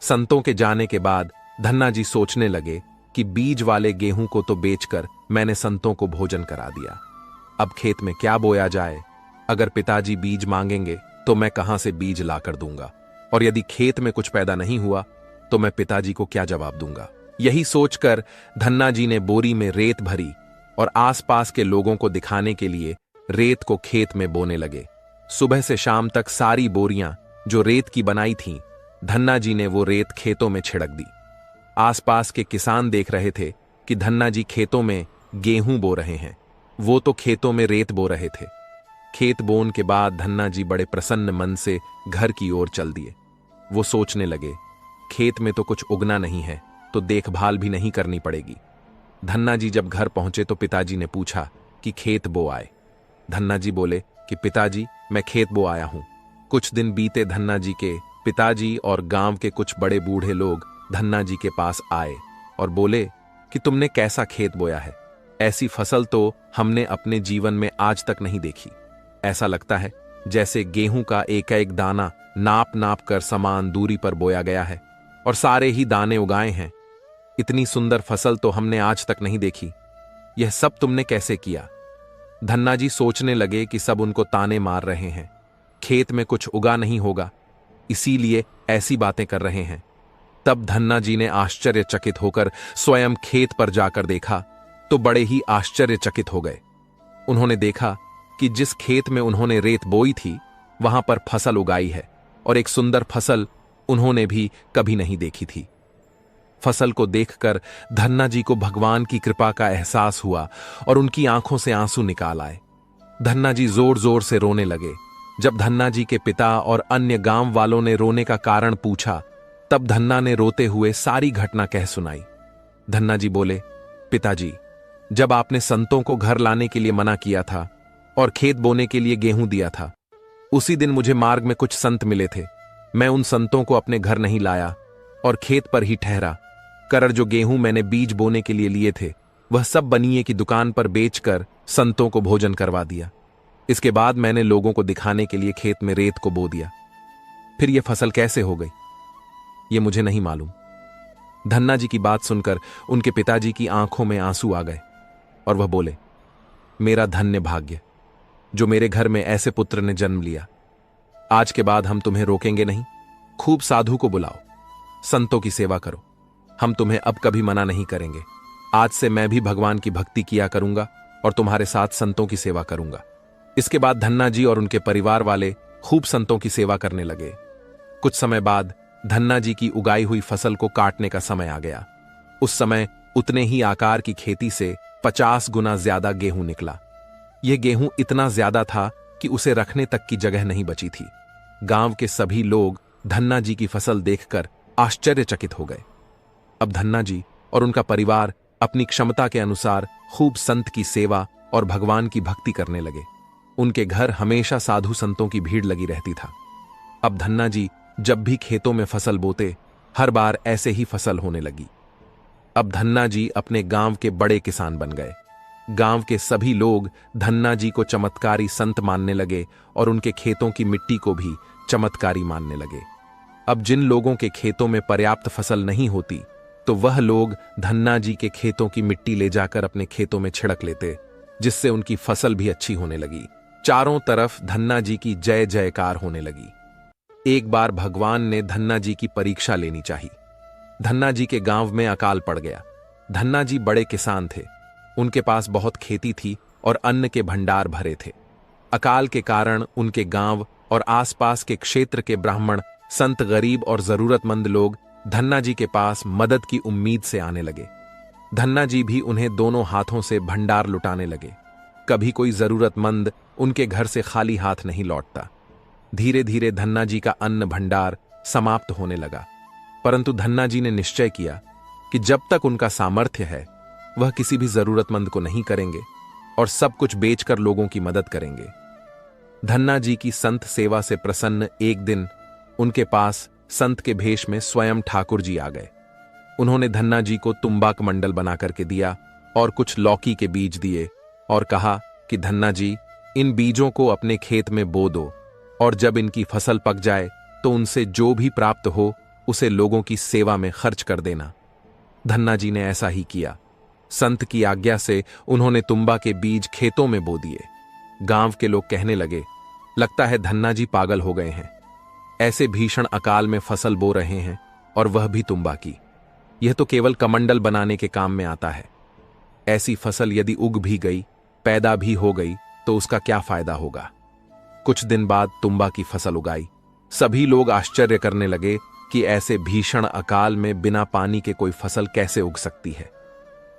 संतों के जाने के बाद धन्ना जी सोचने लगे कि बीज वाले गेहूं को तो बेचकर मैंने संतों को भोजन करा दिया। अब खेत में क्या बोया जाए? अगर पिताजी बीज मांगेंगे तो मैं कहां से बीज लाकर दूंगा, और यदि खेत में कुछ पैदा नहीं हुआ तो मैं पिताजी को क्या जवाब दूंगा? यही सोचकर धन्ना जी ने बोरी में रेत भरी और आसपास के लोगों को दिखाने के लिए रेत को खेत में बोने लगे। सुबह से शाम तक सारी बोरियां जो रेत की बनाई थीं, धन्ना जी ने वो रेत खेतों में छिड़क दी। आसपास के किसान देख रहे थे कि धन्ना जी खेतों में गेहूं बो रहे हैं, वो तो खेतों में रेत बो रहे थे। खेत बोन के बाद धन्ना जी बड़े प्रसन्न मन से घर की ओर चल दिए। वो सोचने लगे, खेत में तो कुछ उगना नहीं है तो देखभाल भी नहीं करनी पड़ेगी। धन्ना जी जब घर पहुंचे तो पिताजी ने पूछा कि खेत बो आए? धन्ना जी बोले कि पिताजी, मैं खेत बो आया हूं। कुछ दिन बीते, धन्ना जी के पिताजी और गांव के कुछ बड़े बूढ़े लोग धन्ना जी के पास आए और बोले कि तुमने कैसा खेत बोया है? ऐसी फसल तो हमने अपने जीवन में आज तक नहीं देखी। ऐसा लगता है जैसे गेहूं का एक एक दाना नाप नाप कर समान दूरी पर बोया गया है और सारे ही दाने उगाए हैं। इतनी सुंदर फसल तो हमने आज तक नहीं देखी। यह सब तुमने कैसे किया? धन्ना जी सोचने लगे कि सब उनको ताने मार रहे हैं, खेत में कुछ उगा नहीं होगा, इसीलिए ऐसी बातें कर रहे हैं। तब धन्ना जी ने आश्चर्यचकित होकर स्वयं खेत पर जाकर देखा तो बड़े ही आश्चर्यचकित हो गए। उन्होंने देखा कि जिस खेत में उन्होंने रेत बोई थी वहां पर फसल उगाई है, और एक सुंदर फसल उन्होंने भी कभी नहीं देखी थी। फसल को देखकर धन्ना जी को भगवान की कृपा का एहसास हुआ और उनकी आंखों से आंसू निकाल आए। धन्ना जी जोर जोर से रोने लगे। जब धन्ना जी के पिता और अन्य गांव वालों ने रोने का कारण पूछा तब धन्ना ने रोते हुए सारी घटना कह सुनाई। धन्ना जी बोले, पिताजी, जब आपने संतों को घर लाने के लिए मना किया था और खेत बोने के लिए गेहूं दिया था, उसी दिन मुझे मार्ग में कुछ संत मिले थे। मैं उन संतों को अपने घर नहीं लाया और खेत पर ही ठहरा कर जो गेहूं मैंने बीज बोने के लिए लिए थे वह सब बनिए की दुकान पर बेचकर संतों को भोजन करवा दिया। इसके बाद मैंने लोगों को दिखाने के लिए खेत में रेत को बो दिया। फिर यह फसल कैसे हो गई ये मुझे नहीं मालूम। धन्ना जी की बात सुनकर उनके पिताजी की आंखों में आंसू आ गए और वह बोले, मेरा धन्य भाग्य जो मेरे घर में ऐसे पुत्र ने जन्म लिया। आज के बाद हम तुम्हें रोकेंगे नहीं। खूब साधु को बुलाओ, संतों की सेवा करो। हम तुम्हें अब कभी मना नहीं करेंगे। आज से मैं भी भगवान की भक्ति किया करूंगा और तुम्हारे साथ संतों की सेवा करूंगा। इसके बाद धन्ना जी और उनके परिवार वाले खूब संतों की सेवा करने लगे। कुछ समय बाद धन्ना जी की उगाई हुई फसल को काटने का समय आ गया। उस समय उतने ही आकार की खेती से 50 गुना ज्यादा गेहूं निकला। यह गेहूं इतना ज्यादा था कि उसे रखने तक की जगह नहीं बची थी। गांव के सभी लोग धन्ना जी की फसल देखकर आश्चर्यचकित हो गए। अब धन्ना जी और उनका परिवार अपनी क्षमता के अनुसार खूब संत की सेवा और भगवान की भक्ति करने लगे। उनके घर हमेशा साधु संतों की भीड़ लगी रहती था। अब धन्ना जी जब भी खेतों में फसल बोते हर बार ऐसे ही फसल होने लगी। अब धन्ना जी अपने गांव के बड़े किसान बन गए। गांव के सभी लोग धन्ना जी को चमत्कारी संत मानने लगे और उनके खेतों की मिट्टी को भी चमत्कारी मानने लगे। अब जिन लोगों के खेतों में पर्याप्त फसल नहीं होती तो वह लोग धन्ना जी के खेतों की मिट्टी ले जाकर अपने खेतों में छिड़क लेते, जिससे उनकी फसल भी अच्छी होने लगी। चारों तरफ धन्ना जी की जय जयकार होने लगी। एक बार भगवान ने धन्ना जी की परीक्षा लेनी चाहिए। धन्ना जी के गांव में अकाल पड़ गया। धन्ना जी बड़े किसान थे, उनके पास बहुत खेती थी और अन्न के भंडार भरे थे। अकाल के कारण उनके गांव और आसपास के क्षेत्र के ब्राह्मण, संत, गरीब और जरूरतमंद लोग धन्ना जी के पास मदद की उम्मीद से आने लगे। धन्ना जी भी उन्हें दोनों हाथों से भंडार लुटाने लगे। कभी कोई जरूरतमंद उनके घर से खाली हाथ नहीं लौटता। धीरे धीरे धन्ना जी का अन्न भंडार समाप्त होने लगा, परंतु धन्ना जी ने निश्चय किया कि जब तक उनका सामर्थ्य है वह किसी भी जरूरतमंद को नहीं करेंगे और सब कुछ बेचकर लोगों की मदद करेंगे। धन्ना जी की संत सेवा से प्रसन्न एक दिन उनके पास संत के भेष में स्वयं ठाकुर जी आ गए। उन्होंने धन्ना जी को तुम्बाक मंडल बना करके दिया और कुछ लौकी के बीज दिए और कहा कि धन्ना जी, इन बीजों को अपने खेत में बो दो और जब इनकी फसल पक जाए तो उनसे जो भी प्राप्त हो उसे लोगों की सेवा में खर्च कर देना। धन्ना जी ने ऐसा ही किया। संत की आज्ञा से उन्होंने तुम्बा के बीज खेतों में बो दिए। गांव के लोग कहने लगे, लगता है धन्ना जी पागल हो गए हैं, ऐसे भीषण अकाल में फसल बो रहे हैं, और वह भी तुम्बा की। यह तो केवल कमंडल बनाने के काम में आता है। ऐसी फसल यदि उग भी गई, पैदा भी हो गई, तो उसका क्या फायदा होगा। कुछ दिन बाद तुम्बा की फसल उगाई। सभी लोग आश्चर्य करने लगे कि ऐसे भीषण अकाल में बिना पानी के कोई फसल कैसे उग सकती है।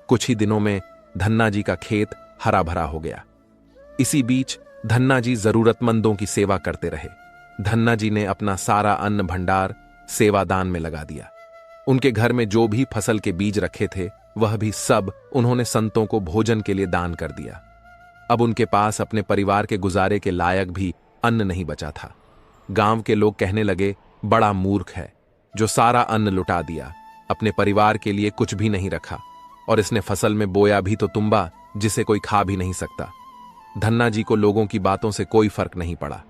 कुछ ही दिनों में धन्ना जी का खेत हरा भरा हो गया। इसी बीच धन्ना जी जरूरतमंदों की सेवा करते रहे। धन्ना जी ने अपना सारा अन्न भंडार सेवादान में लगा दिया। उनके घर में जो भी फसल के बीज रखे थे, वह भी सब उन्होंने संतों को भोजन के लिए दान कर दिया। अब उनके पास अपने परिवार के गुजारे के लायक भी अन्न नहीं बचा था। गांव के लोग कहने लगे, बड़ा मूर्ख है, जो सारा अन्न लुटा दिया, अपने परिवार के लिए कुछ भी नहीं रखा, और इसने फसल में बोया भी तो तुम्बा, जिसे कोई खा भी नहीं सकता। धन्ना जी को लोगों की बातों से कोई फर्क नहीं पड़ा।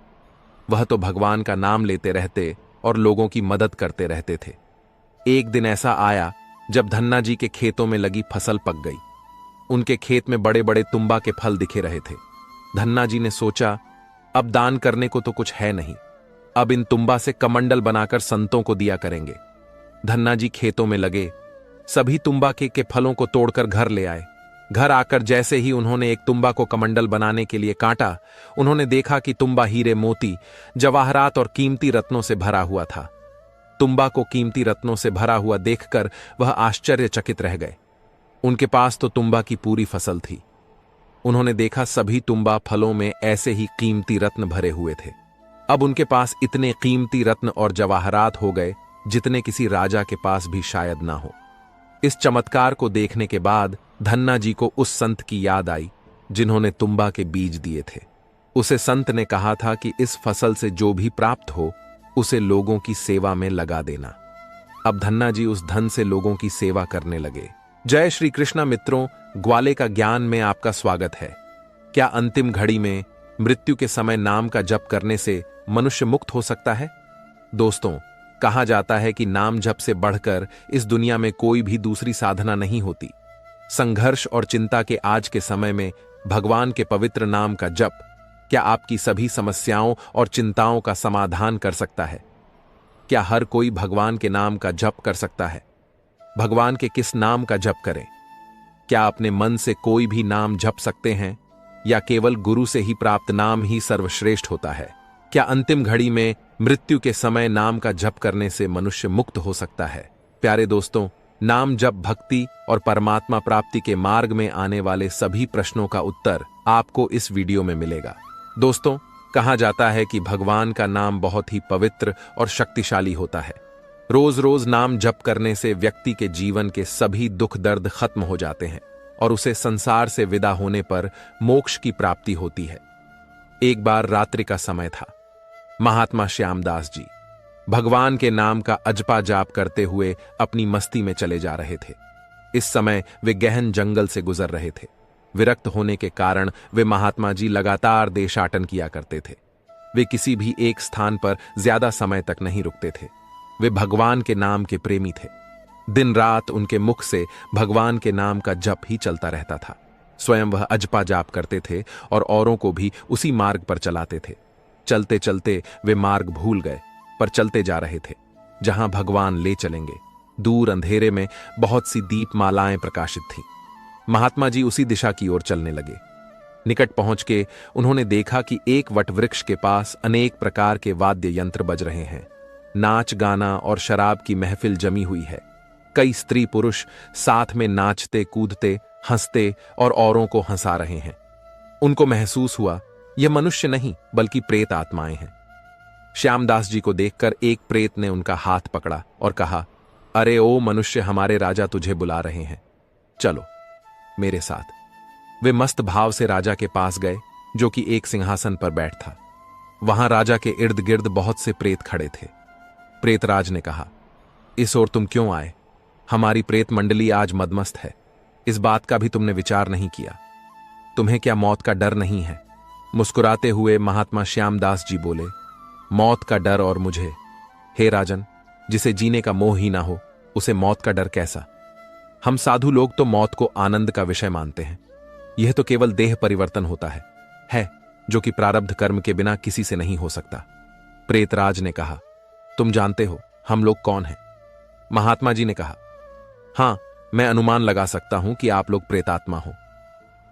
वह तो भगवान का नाम लेते रहते और लोगों की मदद करते रहते थे। एक दिन ऐसा आया जब धन्ना जी के खेतों में लगी फसल पक गई। उनके खेत में बड़े बड़े तुम्बा के फल दिखे रहे थे। धन्ना जी ने सोचा, अब दान करने को तो कुछ है नहीं, अब इन तुम्बा से कमंडल बनाकर संतों को दिया करेंगे। धन्ना जी खेतों में लगे, सभी तुम्बा के फलों को तोड़कर घर ले आए। घर आकर जैसे ही उन्होंने एक तुम्बा को कमंडल बनाने के लिए काटा, उन्होंने देखा कि तुम्बा हीरे मोती, जवाहरात और कीमती रत्नों से भरा हुआ था। तुम्बा को कीमती रत्नों से भरा हुआ देखकर वह आश्चर्यचकित रह गए। उनके पास तो तुम्बा की पूरी फसल थी। उन्होंने देखा सभी तुम्बा फलों में ऐसे ही कीमती रत्न भरे हुए थे। अब उनके पास इतने कीमती रत्न और जवाहरात हो गए जितने किसी राजा के पास भी शायद ना हो। इस चमत्कार को देखने के बाद धन्ना जी को उस संत की याद आई जिन्होंने तुम्बा के बीज दिए थे। उसे संत ने कहा था कि इस फसल से जो भी प्राप्त हो उसे लोगों की सेवा में लगा देना। अब धन्ना जी उस धन से लोगों की सेवा करने लगे। जय श्री कृष्णा मित्रों, ग्वाले का ज्ञान में आपका स्वागत है। क्या अंतिम घड़ी में मृत्यु के समय नाम का जप करने से मनुष्य मुक्त हो सकता है? दोस्तों, कहा जाता है कि नाम जप से बढ़कर इस दुनिया में कोई भी दूसरी साधना नहीं होती। संघर्ष और चिंता के आज के समय में भगवान के पवित्र नाम का जप क्या आपकी सभी समस्याओं और चिंताओं का समाधान कर सकता है? क्या हर कोई भगवान के नाम का जप कर सकता है? भगवान के किस नाम का जप करें? क्या अपने मन से कोई भी नाम जप सकते हैं, या केवल गुरु से ही प्राप्त नाम ही सर्वश्रेष्ठ होता है? क्या अंतिम घड़ी में मृत्यु के समय नाम का जप करने से मनुष्य मुक्त हो सकता है? प्यारे दोस्तों, नाम जप भक्ति और परमात्मा प्राप्ति के मार्ग में आने वाले सभी प्रश्नों का उत्तर आपको इस वीडियो में मिलेगा। दोस्तों, कहा जाता है कि भगवान का नाम बहुत ही पवित्र और शक्तिशाली होता है। रोज रोज नाम जप करने से व्यक्ति के जीवन के सभी दुख दर्द खत्म हो जाते हैं और उसे संसार से विदा होने पर मोक्ष की प्राप्ति होती है। एक बार रात्रि का समय था। महात्मा श्यामदास जी भगवान के नाम का अजपा जाप करते हुए अपनी मस्ती में चले जा रहे थे। इस समय वे गहन जंगल से गुजर रहे थे। विरक्त होने के कारण वे महात्मा जी लगातार देशाटन किया करते थे। वे किसी भी एक स्थान पर ज्यादा समय तक नहीं रुकते थे। वे भगवान के नाम के प्रेमी थे। दिन रात उनके मुख से भगवान के नाम का जप ही चलता रहता था। स्वयं वह अजपा जाप करते थे और औरों को भी उसी मार्ग पर चलाते थे। चलते चलते वे मार्ग भूल गए, पर चलते जा रहे थे जहां भगवान ले चलेंगे। दूर अंधेरे में बहुत सी दीपमालाएं प्रकाशित थीं। महात्मा जी उसी दिशा की ओर चलने लगे। निकट पहुंच के उन्होंने देखा कि एक वटवृक्ष के पास अनेक प्रकार के वाद्य यंत्र बज रहे हैं। नाच गाना और शराब की महफिल जमी हुई है। कई स्त्री पुरुष साथ में नाचते कूदते हंसते और औरों को हंसा रहे हैं। उनको महसूस हुआ यह मनुष्य नहीं बल्कि प्रेत आत्माएं हैं। श्यामदास जी को देखकर एक प्रेत ने उनका हाथ पकड़ा और कहा, अरे ओ मनुष्य, हमारे राजा तुझे बुला रहे हैं, चलो मेरे साथ। वे मस्त भाव से राजा के पास गए, जो कि एक सिंहासन पर बैठ था। वहां राजा के इर्द गिर्द बहुत से प्रेत खड़े थे। प्रेतराज ने कहा, इस ओर तुम क्यों आए? हमारी प्रेत मंडली आज मदमस्त है। इस बात का भी तुमने विचार नहीं किया? तुम्हें क्या मौत का डर नहीं है? मुस्कुराते हुए महात्मा श्यामदास जी बोले, मौत का डर और मुझे? हे राजन, जिसे जीने का मोह ही ना हो, उसे मौत का डर कैसा? हम साधु लोग तो मौत को आनंद का विषय मानते हैं। यह तो केवल देह परिवर्तन होता है जो कि प्रारब्ध कर्म के बिना किसी से नहीं हो सकता। प्रेतराज ने कहा, तुम जानते हो हम लोग कौन हैं? महात्मा जी ने कहा, हां, मैं अनुमान लगा सकता हूं कि आप लोग प्रेतात्मा हो।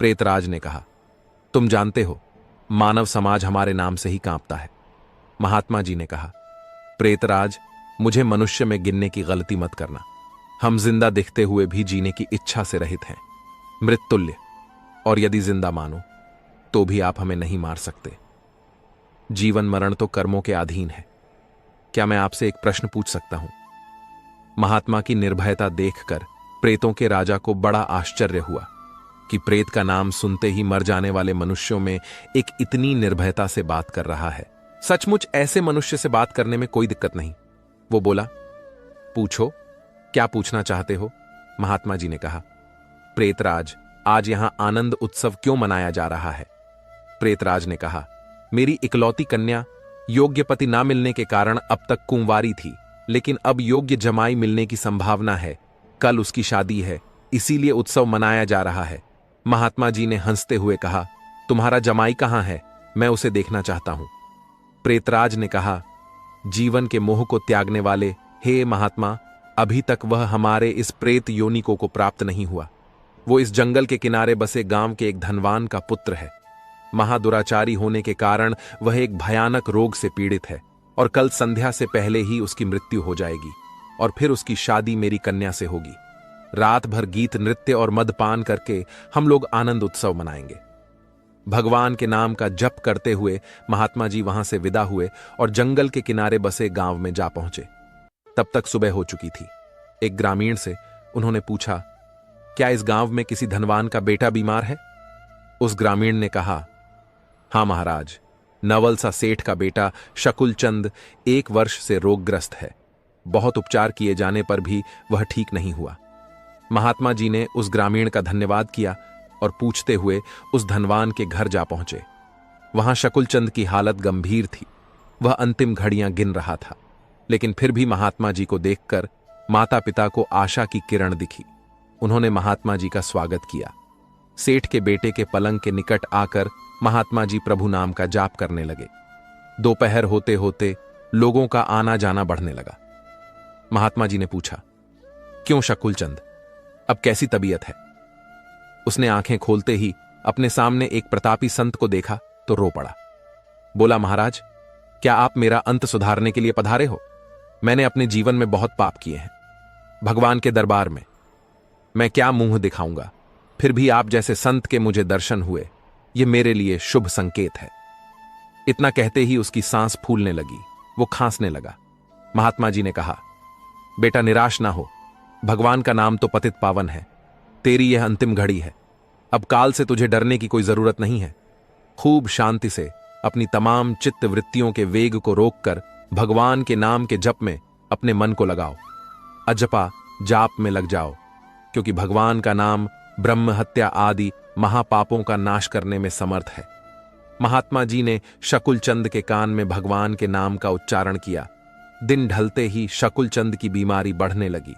प्रेतराज ने कहा, तुम जानते हो मानव समाज हमारे नाम से ही कांपता है। महात्मा जी ने कहा, प्रेतराज, मुझे मनुष्य में गिनने की गलती मत करना। हम जिंदा दिखते हुए भी जीने की इच्छा से रहित हैं, मृत्युल्य, और यदि जिंदा मानो तो भी आप हमें नहीं मार सकते। जीवन मरण तो कर्मों के अधीन है। क्या मैं आपसे एक प्रश्न पूछ सकता हूं? महात्मा की निर्भयता देखकर प्रेतों के राजा को बड़ा आश्चर्य हुआ कि प्रेत का नाम सुनते ही मर जाने वाले मनुष्यों में एक इतनी निर्भयता से बात कर रहा है। सचमुच ऐसे मनुष्य से बात करने में कोई दिक्कत नहीं। वो बोला, पूछो, क्या पूछना चाहते हो? महात्मा जी ने कहा, प्रेतराज, आज यहां आनंद उत्सव क्यों मनाया जा रहा है? प्रेतराज ने कहा, मेरी इकलौती कन्या योग्य पति ना मिलने के कारण अब तक कुंवारी थी, लेकिन अब योग्य जमाई मिलने की संभावना है। कल उसकी शादी है, इसीलिए उत्सव मनाया जा रहा है। महात्मा जी ने हंसते हुए कहा, तुम्हारा जमाई कहां है? मैं उसे देखना चाहता हूं। प्रेतराज ने कहा, जीवन के मोह को त्यागने वाले हे महात्मा, अभी तक वह हमारे इस प्रेत योनिकों को प्राप्त नहीं हुआ। वो इस जंगल के किनारे बसे गांव के एक धनवान का पुत्र है। महादुराचारी होने के कारण वह एक भयानक रोग से पीड़ित है और कल संध्या से पहले ही उसकी मृत्यु हो जाएगी और फिर उसकी शादी मेरी कन्या से होगी। रात भर गीत नृत्य और मदपान करके हम लोग आनंद उत्सव मनाएंगे। भगवान के नाम का जप करते हुए महात्मा जी वहां से विदा हुए और जंगल के किनारे बसे गांव में जा पहुंचे। तब तक सुबह हो चुकी थी। एक ग्रामीण से उन्होंने पूछा, क्या इस गांव में किसी धनवान का बेटा बीमार है? उस ग्रामीण ने कहा, हां महाराज, नवल सा सेठ का बेटा शकुल चंद 1 वर्ष से रोगग्रस्त है। बहुत उपचार किए जाने पर भी वह ठीक नहीं हुआ। महात्मा जी ने उस ग्रामीण का धन्यवाद किया और पूछते हुए उस धनवान के घर जा पहुंचे। वहां शकुल चंद की हालत गंभीर थी। वह अंतिम घड़ियां गिन रहा था, लेकिन फिर भी महात्मा जी को देखकर माता पिता को आशा की किरण दिखी। उन्होंने महात्मा जी का स्वागत किया। सेठ के बेटे के पलंग के निकट आकर महात्मा जी प्रभु नाम का जाप करने लगे। दोपहर होते होते लोगों का आना जाना बढ़ने लगा। महात्मा जी ने पूछा, क्यों शकुल चंद, अब कैसी तबीयत है? उसने आंखें खोलते ही अपने सामने एक प्रतापी संत को देखा तो रो पड़ा। बोला, महाराज, क्या आप मेरा अंत सुधारने के लिए पधारे हो? मैंने अपने जीवन में बहुत पाप किए हैं। भगवान के दरबार में मैं क्या मुंह दिखाऊंगा? फिर भी आप जैसे संत के मुझे दर्शन हुए, यह मेरे लिए शुभ संकेत है। इतना कहते ही उसकी सांस फूलने लगी। वो खांसने लगा। महात्मा जी ने कहा, बेटा निराश ना हो। भगवान का नाम तो पतित पावन है। तेरी यह अंतिम घड़ी है। अब काल से तुझे डरने की कोई जरूरत नहीं है। खूब शांति से अपनी तमाम चित्त वृत्तियों के वेग को रोककर भगवान के नाम के जप में अपने मन को लगाओ। अजपा जाप में लग जाओ, क्योंकि भगवान का नाम ब्रह्म हत्या आदि महापापों का नाश करने में समर्थ है। महात्मा जी ने शकुल चंद के कान में भगवान के नाम का उच्चारण किया। दिन ढलते ही शकुल चंद की बीमारी बढ़ने लगी।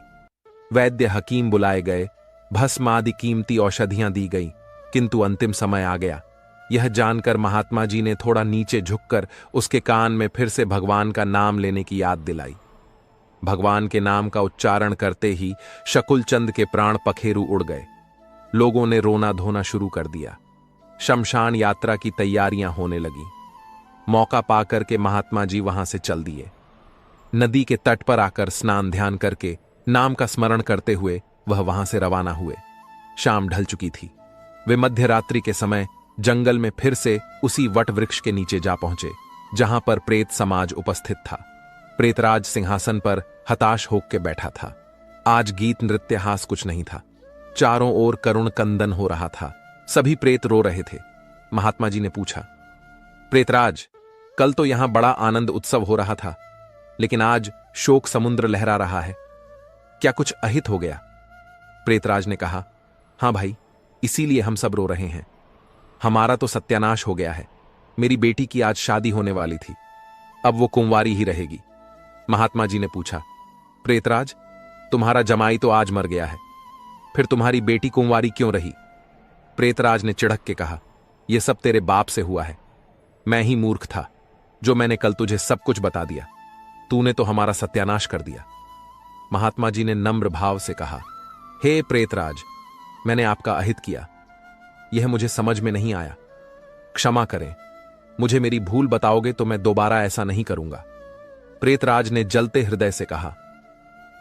वैद्य हकीम बुलाए गए, भस्म आदि कीमती औषधियां दी गई, किंतु अंतिम समय आ गया। यह जानकर महात्मा जी ने थोड़ा नीचे झुककर उसके कान में फिर से भगवान का नाम लेने की याद दिलाई। भगवान के नाम का उच्चारण करते ही शकुल चंद के प्राण पखेरु उड़ गए। लोगों ने रोना धोना शुरू कर दिया। शमशान यात्रा की तैयारियां होने लगी। मौका पाकर के महात्मा जी वहां से चल दिए। नदी के तट पर आकर स्नान ध्यान करके नाम का स्मरण करते हुए वह वहां से रवाना हुए। शाम ढल चुकी थी। वे मध्य रात्रि के समय जंगल में फिर से उसी वट वृक्ष के नीचे जा पहुंचे जहां पर प्रेत समाज उपस्थित था। प्रेतराज सिंहासन पर हताश होकर बैठा था। आज गीत नृत्य हास कुछ नहीं था। चारों ओर करुण कंदन हो रहा था। सभी प्रेत रो रहे थे। महात्मा जी ने पूछा, प्रेतराज, कल तो यहां बड़ा आनंद उत्सव हो रहा था, लेकिन आज शोक समुद्र लहरा रहा है। क्या कुछ अहित हो गया? प्रेतराज ने कहा, हां भाई, इसीलिए हम सब रो रहे हैं। हमारा तो सत्यानाश हो गया है। मेरी बेटी की आज शादी होने वाली थी, अब वो कुंवारी ही रहेगी। महात्मा जी ने पूछा, प्रेतराज, तुम्हारा जमाई तो आज मर गया है। फिर तुम्हारी बेटी कुंवारी क्यों रही? प्रेतराज ने चिढ़क के कहा, यह सब तेरे बाप से हुआ है। मैं ही मूर्ख था जो मैंने कल तुझे सब कुछ बता दिया। तूने तो हमारा सत्यानाश कर दिया। महात्मा जी ने नम्र भाव से कहा, हे प्रेतराज, मैंने आपका अहित किया, यह मुझे समझ में नहीं आया। क्षमा करें, मुझे मेरी भूल बताओगे तो मैं दोबारा ऐसा नहीं करूंगा। प्रेतराज ने जलते हृदय से कहा,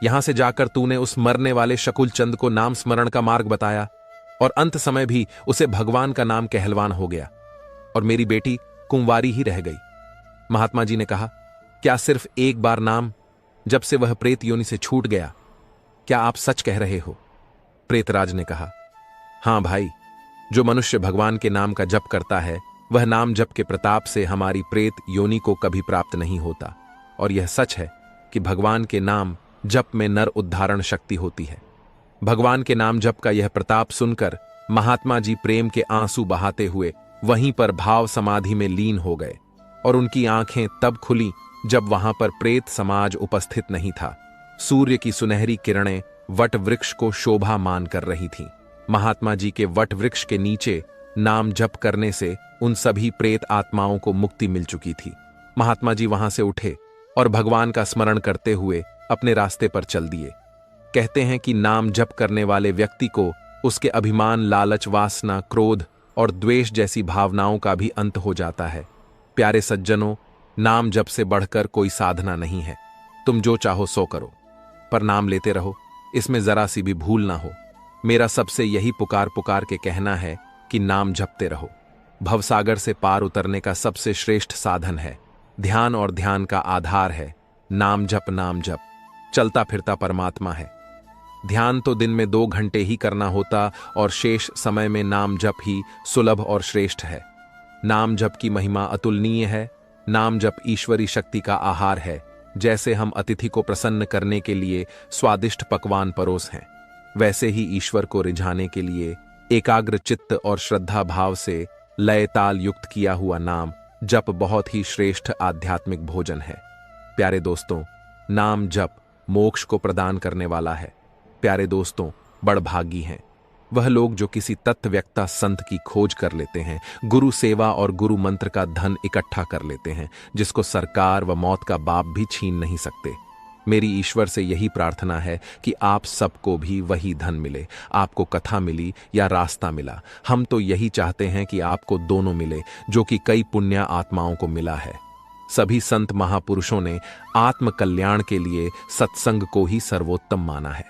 यहां से जाकर तूने उस मरने वाले शकुल चंद को नाम स्मरण का मार्ग बताया और अंत समय भी उसे भगवान का नाम कहलवान हो गया, और मेरी बेटी कुंवारी ही रह गई। महात्मा जी ने कहा, क्या सिर्फ एक बार नाम, जब से वह प्रेत योनि से छूट गया? क्या आप सच कह रहे हो? प्रेतराज ने कहा, हां भाई, जो मनुष्य भगवान के नाम का जप करता है वह नाम जप के प्रताप से हमारी प्रेत योनि को कभी प्राप्त नहीं होता। और यह सच है कि भगवान के नाम जप में नर उद्धारण शक्ति होती है। भगवान के नाम जप का यह प्रताप सुनकर महात्मा जी प्रेम के आंसू बहाते हुए वहीं पर भाव समाधि में लीन हो गए, और उनकी आंखें तब खुली जब वहां पर प्रेत समाज उपस्थित नहीं था। सूर्य की सुनहरी किरणें वट वृक्ष को शोभा मान कर रही थीं। महात्मा जी के वट वृक्ष के नीचे नाम जप करने से उन सभी प्रेत आत्माओं को मुक्ति मिल चुकी थी। महात्मा जी वहां से उठे और भगवान का स्मरण करते हुए अपने रास्ते पर चल दिए। कहते हैं कि नाम जप करने वाले व्यक्ति को उसके अभिमान, लालच, वासना, क्रोध और द्वेष जैसी भावनाओं का भी अंत हो जाता है। प्यारे सज्जनों, नाम जप से बढ़कर कोई साधना नहीं है। तुम जो चाहो सो करो, पर नाम लेते रहो, इसमें जरा सी भी भूल ना हो। मेरा सबसे यही पुकार पुकार के कहना है कि नाम जपते रहो। भवसागर से पार उतरने का सबसे श्रेष्ठ साधन है ध्यान, और ध्यान का आधार है नाम जप। नाम जप चलता फिरता परमात्मा है। ध्यान तो दिन में 2 घंटे ही करना होता, और शेष समय में नाम जप ही सुलभ और श्रेष्ठ है। नाम जप की महिमा अतुलनीय है। नाम जप ईश्वरी शक्ति का आहार है। जैसे हम अतिथि को प्रसन्न करने के लिए स्वादिष्ट पकवान परोस हैं, वैसे ही ईश्वर को रिझाने के लिए एकाग्र चित्त और श्रद्धा भाव से लय ताल युक्त किया हुआ नाम जप बहुत ही श्रेष्ठ आध्यात्मिक भोजन है। प्यारे दोस्तों, नाम जप मोक्ष को प्रदान करने वाला है। प्यारे दोस्तों, बड़भागी हैं वह लोग जो किसी तत्वव्यक्ता संत की खोज कर लेते हैं, गुरु सेवा और गुरु मंत्र का धन इकट्ठा कर लेते हैं, जिसको सरकार व मौत का बाप भी छीन नहीं सकते। मेरी ईश्वर से यही प्रार्थना है कि आप सबको भी वही धन मिले। आपको कथा मिली या रास्ता मिला, हम तो यही चाहते हैं कि आपको दोनों मिले, जो कि कई पुण्य आत्माओं को मिला है। सभी संत महापुरुषों ने आत्म कल्याण के लिए सत्संग को ही सर्वोत्तम माना है।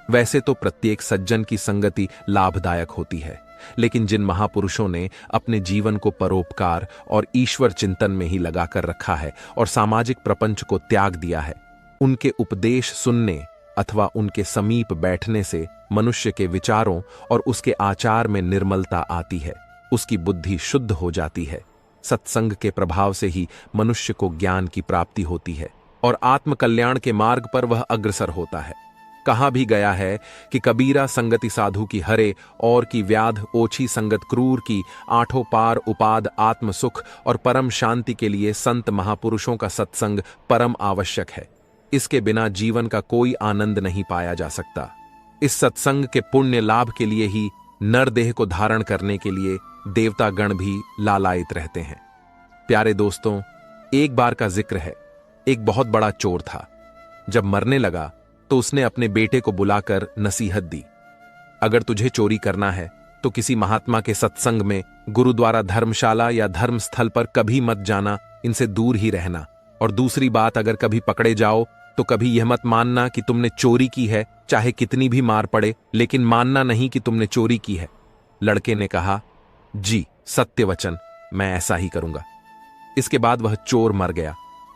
वैसे तो प्रत्येक सज्जन की संगति लाभदायक होती है, लेकिन जिन महापुरुषों ने अपने जीवन को परोपकार और ईश्वर चिंतन में ही लगाकर रखा है और सामाजिक प्रपंच को त्याग दिया है, उनके उपदेश सुनने अथवा उनके समीप बैठने से मनुष्य के विचारों और उसके आचार में निर्मलता आती है, उसकी बुद्धि शुद्ध हो जाती है। सत्संग के प्रभाव से ही मनुष्य को ज्ञान की प्राप्ति होती है और आत्मकल्याण के मार्ग पर वह अग्रसर होता है। कहा भी गया है कि कबीरा संगति साधु की हरे, और की व्याध ओछी संगत क्रूर की, आठों पार उपाद आत्म सुख और परम शांति के लिए संत महापुरुषों का सत्संग परम आवश्यक है। इसके बिना जीवन का कोई आनंद नहीं पाया जा सकता। इस सत्संग के पुण्य लाभ के लिए ही नरदेह को धारण करने के लिए देवता गण भी लालायित रहते हैं। प्यारे दोस्तों, एक बार का जिक्र है, एक बहुत बड़ा चोर था। जब मरने लगा तो उसने अपने बेटे को बुलाकर नसीहत दी, अगर तुझे चोरी करना है तो किसी महात्मा के सत्संग में, गुरुद्वारा, धर्मशाला या धर्म स्थल पर कभी मत जाना, इनसे दूर ही रहना। और दूसरी बात, अगर कभी पकड़े जाओ तो कभी यह मत मानना कि तुमने चोरी की है, चाहे कितनी भी मार पड़े, लेकिन मानना नहीं कि तुमने चोरी की है। लड़के ने कहा, जी सत्य वचन, मैं ऐसा ही करूंगा। इसके बाद वह चोर मर गया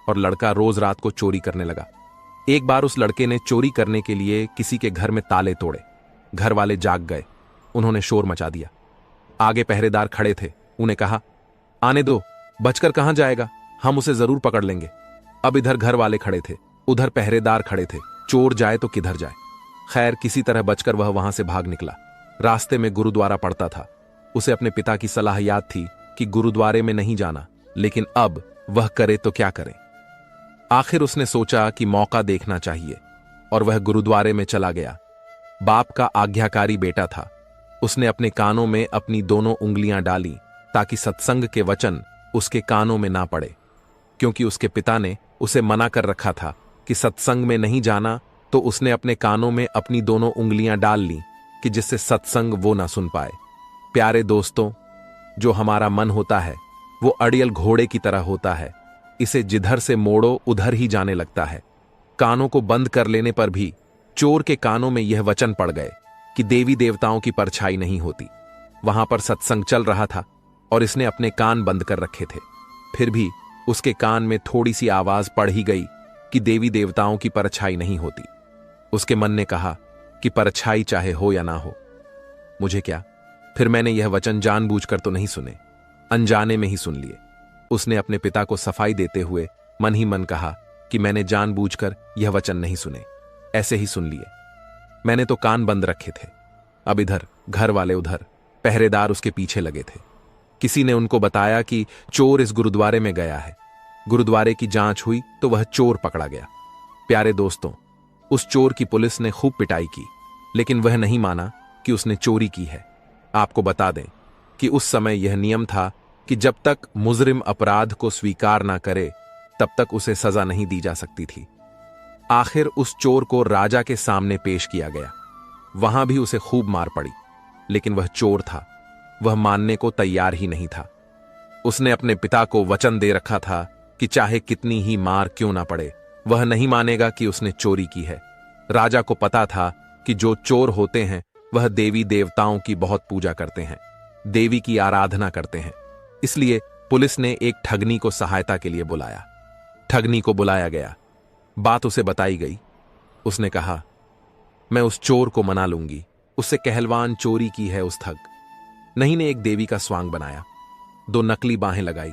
और लड़का रोज रात को चोरी करने लगा। एक बार उस लड़के ने चोरी करने के लिए किसी के घर में ताले तोड़े। घर वाले जाग गए, उन्होंने शोर मचा दिया। आगे पहरेदार खड़े थे, उन्हें कहा, आने दो, बचकर कहां जाएगा, हम उसे जरूर पकड़ लेंगे। अब इधर घर वाले खड़े थे, उधर पहरेदार खड़े थे, चोर जाए तो किधर जाए। खैर, किसी तरह बचकर वह वहां से भाग निकला। रास्ते में गुरुद्वारा पड़ता था। उसे अपने पिता की सलाह याद थी कि गुरुद्वारे में नहीं जाना, लेकिन अब वह करे तो क्या करे। आखिर उसने सोचा कि मौका देखना चाहिए और वह गुरुद्वारे में चला गया। बाप का आज्ञाकारी बेटा था। उसने अपने कानों में अपनी दोनों उंगलियां डाली ताकि सत्संग के वचन उसके कानों में ना पड़े, क्योंकि उसके पिता ने उसे मना कर रखा था कि सत्संग में नहीं जाना। तो उसने अपने कानों में अपनी दोनों उंगलियां डाल ली कि जिससे सत्संग वो ना सुन पाए। प्यारे दोस्तों, जो हमारा मन होता है वो अड़ियल घोड़े की तरह होता है। इसे जिधर से मोड़ो उधर ही जाने लगता है। कानों को बंद कर लेने पर भी चोर के कानों में यह वचन पड़ गए कि देवी देवताओं की परछाई नहीं होती। वहां पर सत्संग चल रहा था और इसने अपने कान बंद कर रखे थे। फिर भी उसके कान में थोड़ी सी आवाज पड़ ही गई कि देवी देवताओं की परछाई नहीं होती। उसके मन ने कहा कि परछाई चाहे हो या ना हो, मुझे क्या। फिर मैंने यह वचन जानबूझकर तो नहीं सुने, अनजाने में ही सुन लिए। उसने अपने पिता को सफाई देते हुए मन ही मन कहा कि मैंने जानबूझकर यह वचन नहीं सुने, ऐसे ही सुन लिए। मैंने तो कान बंद रखे थे। अब इधर घर वाले उधर पहरेदार उसके पीछे लगे थे। किसी ने उनको बताया कि चोर इस गुरुद्वारे में गया है। गुरुद्वारे की जांच हुई तो वह चोर पकड़ा गया। प्यारे दोस्तों, उस चोर की पुलिस ने खूब पिटाई की, लेकिन वह नहीं माना कि उसने चोरी की है। आपको बता दें कि उस समय यह नियम था कि जब तक मुजरिम अपराध को स्वीकार ना करे तब तक उसे सजा नहीं दी जा सकती थी। आखिर उस चोर को राजा के सामने पेश किया गया। वहां भी उसे खूब मार पड़ी, लेकिन वह चोर था, वह मानने को तैयार ही नहीं था। उसने अपने पिता को वचन दे रखा था कि चाहे कितनी ही मार क्यों ना पड़े, वह नहीं मानेगा कि उसने चोरी की है। राजा को पता था कि जो चोर होते हैं वह देवी देवताओं की बहुत पूजा करते हैं, देवी की आराधना करते हैं। इसलिए पुलिस ने एक ठगनी को सहायता के लिए बुलाया। ठगनी को बुलाया गया, बात उसे बताई गई। उसने कहा, मैं उस चोर को मना लूंगी, उससे कहलवान चोरी की है उस ठग। नहीं ने एक देवी का स्वांग बनाया, 2 नकली बाहें लगाई,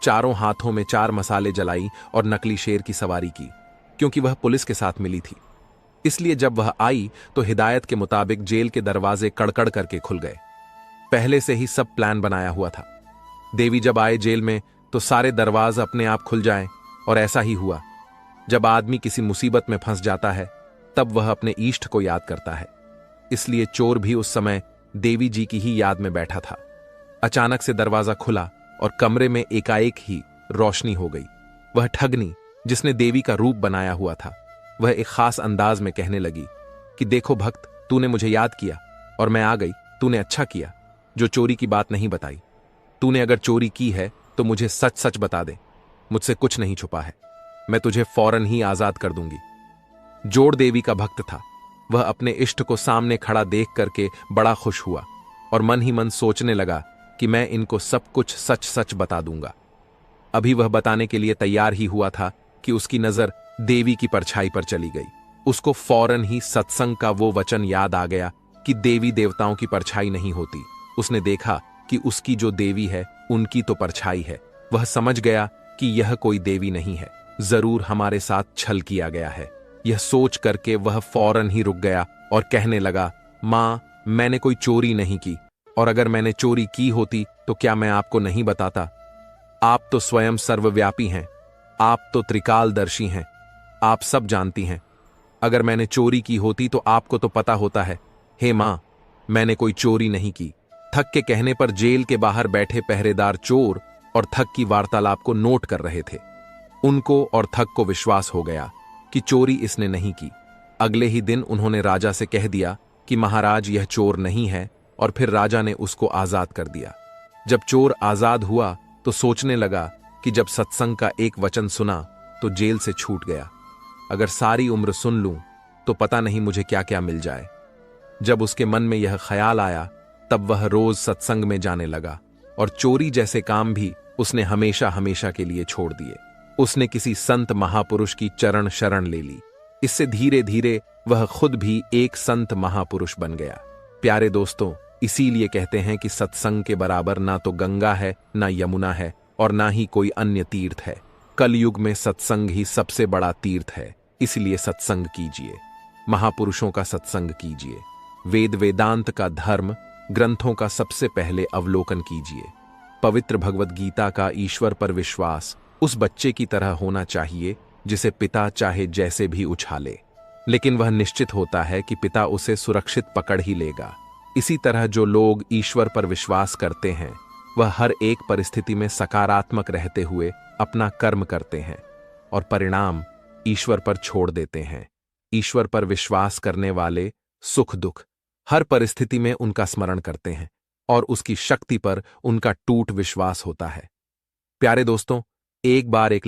चारों हाथों में 4 मसाले जलाई और नकली शेर की सवारी की, क्योंकि वह पुलिस के साथ मिली थी। इसलिए जब वह आई तो हिदायत के मुताबिक जेल के दरवाजे कड़कड़ करके खुल गए। पहले से ही सब प्लान बनाया हुआ था। देवी जब आए जेल में तो सारे दरवाजे अपने आप खुल जाएं, और ऐसा ही हुआ। जब आदमी किसी मुसीबत में फंस जाता है तब वह अपने इष्ट को याद करता है। इसलिए चोर भी उस समय देवी जी की ही याद में बैठा था। अचानक से दरवाजा खुला और कमरे में एकाएक ही रोशनी हो गई। वह ठगनी जिसने देवी का रूप बनाया हुआ था, वह एक खास अंदाज में कहने लगी कि देखो भक्त, तूने मुझे याद किया और मैं आ गई। तूने अच्छा किया जो चोरी की बात नहीं बताई। तूने अगर चोरी की है तो मुझे सच सच बता दे, मुझसे कुछ नहीं छुपा है, मैं तुझे फौरन ही आजाद कर दूंगी। जोड़ देवी का भक्त था। वह अपने इष्ट को सामने खड़ा देख करके बड़ा खुश हुआ और मन ही मन सोचने लगा कि मैं इनको सब कुछ सच सच बता दूंगा। अभी वह बताने के लिए तैयार ही हुआ था कि उसकी नजर देवी की परछाई पर चली गई। उसको फौरन ही सत्संग का वो वचन याद आ गया कि देवी देवताओं की परछाई नहीं होती। उसने देखा कि उसकी जो देवी है उनकी तो परछाई है। वह समझ गया कि यह कोई देवी नहीं है, जरूर हमारे साथ छल किया गया है। यह सोच करके वह फौरन ही रुक गया और कहने लगा, मां, मैंने कोई चोरी नहीं की, और अगर मैंने चोरी की होती तो क्या मैं आपको नहीं बताता? आप तो स्वयं सर्वव्यापी हैं, आप तो त्रिकालदर्शी हैं, आप सब जानती हैं। अगर मैंने चोरी की होती तो आपको तो पता होता है। हे मां, मैंने कोई चोरी नहीं की। ठग के कहने पर जेल के बाहर बैठे पहरेदार चोर और ठग की वार्तालाप को नोट कर रहे थे। उनको और ठग को विश्वास हो गया कि चोरी इसने नहीं की। अगले ही दिन उन्होंने राजा से कह दिया कि महाराज, यह चोर नहीं है, और फिर राजा ने उसको आजाद कर दिया। जब चोर आजाद हुआ तो सोचने लगा कि जब सत्संग का एक वचन सुना तो जेल से छूट गया। अगर सारी उम्र सुन लूं तो पता नहीं मुझे क्या क्या मिल जाए। जब उसके मन में यह ख्याल आया तब वह रोज सत्संग में जाने लगा और चोरी जैसे काम भी उसने हमेशा हमेशा के लिए छोड़ दिए। उसने किसी संत महापुरुष की चरण शरण ले ली। इससे धीरे धीरे वह खुद भी एक संत महापुरुष बन गया। प्यारे दोस्तों, इसीलिए कहते हैं कि सत्संग के बराबर ना तो गंगा है, ना यमुना है, और ना ही कोई अन्य तीर्थ है। कलयुग में सत्संग ही सबसे बड़ा तीर्थ है। इसलिए सत्संग कीजिए, महापुरुषों का सत्संग कीजिए, वेद वेदांत का धर्म ग्रंथों का सबसे पहले अवलोकन कीजिए। पवित्र भगवत गीता का ईश्वर पर विश्वास उस बच्चे की तरह होना चाहिए जिसे पिता चाहे जैसे भी उछाले, लेकिन वह निश्चित होता है कि पिता उसे सुरक्षित पकड़ ही लेगा। इसी तरह जो लोग ईश्वर पर विश्वास करते हैं वह हर एक परिस्थिति में सकारात्मक रहते हुए अपना कर्म करते हैं और परिणाम ईश्वर पर छोड़ देते हैं। ईश्वर पर विश्वास करने वाले सुख दुख हर परिस्थिति में उनका स्मरण करते हैं और उसकी शक्ति पर उनका टूट विश्वास होता है। प्यारे दोस्तों, एक बार एक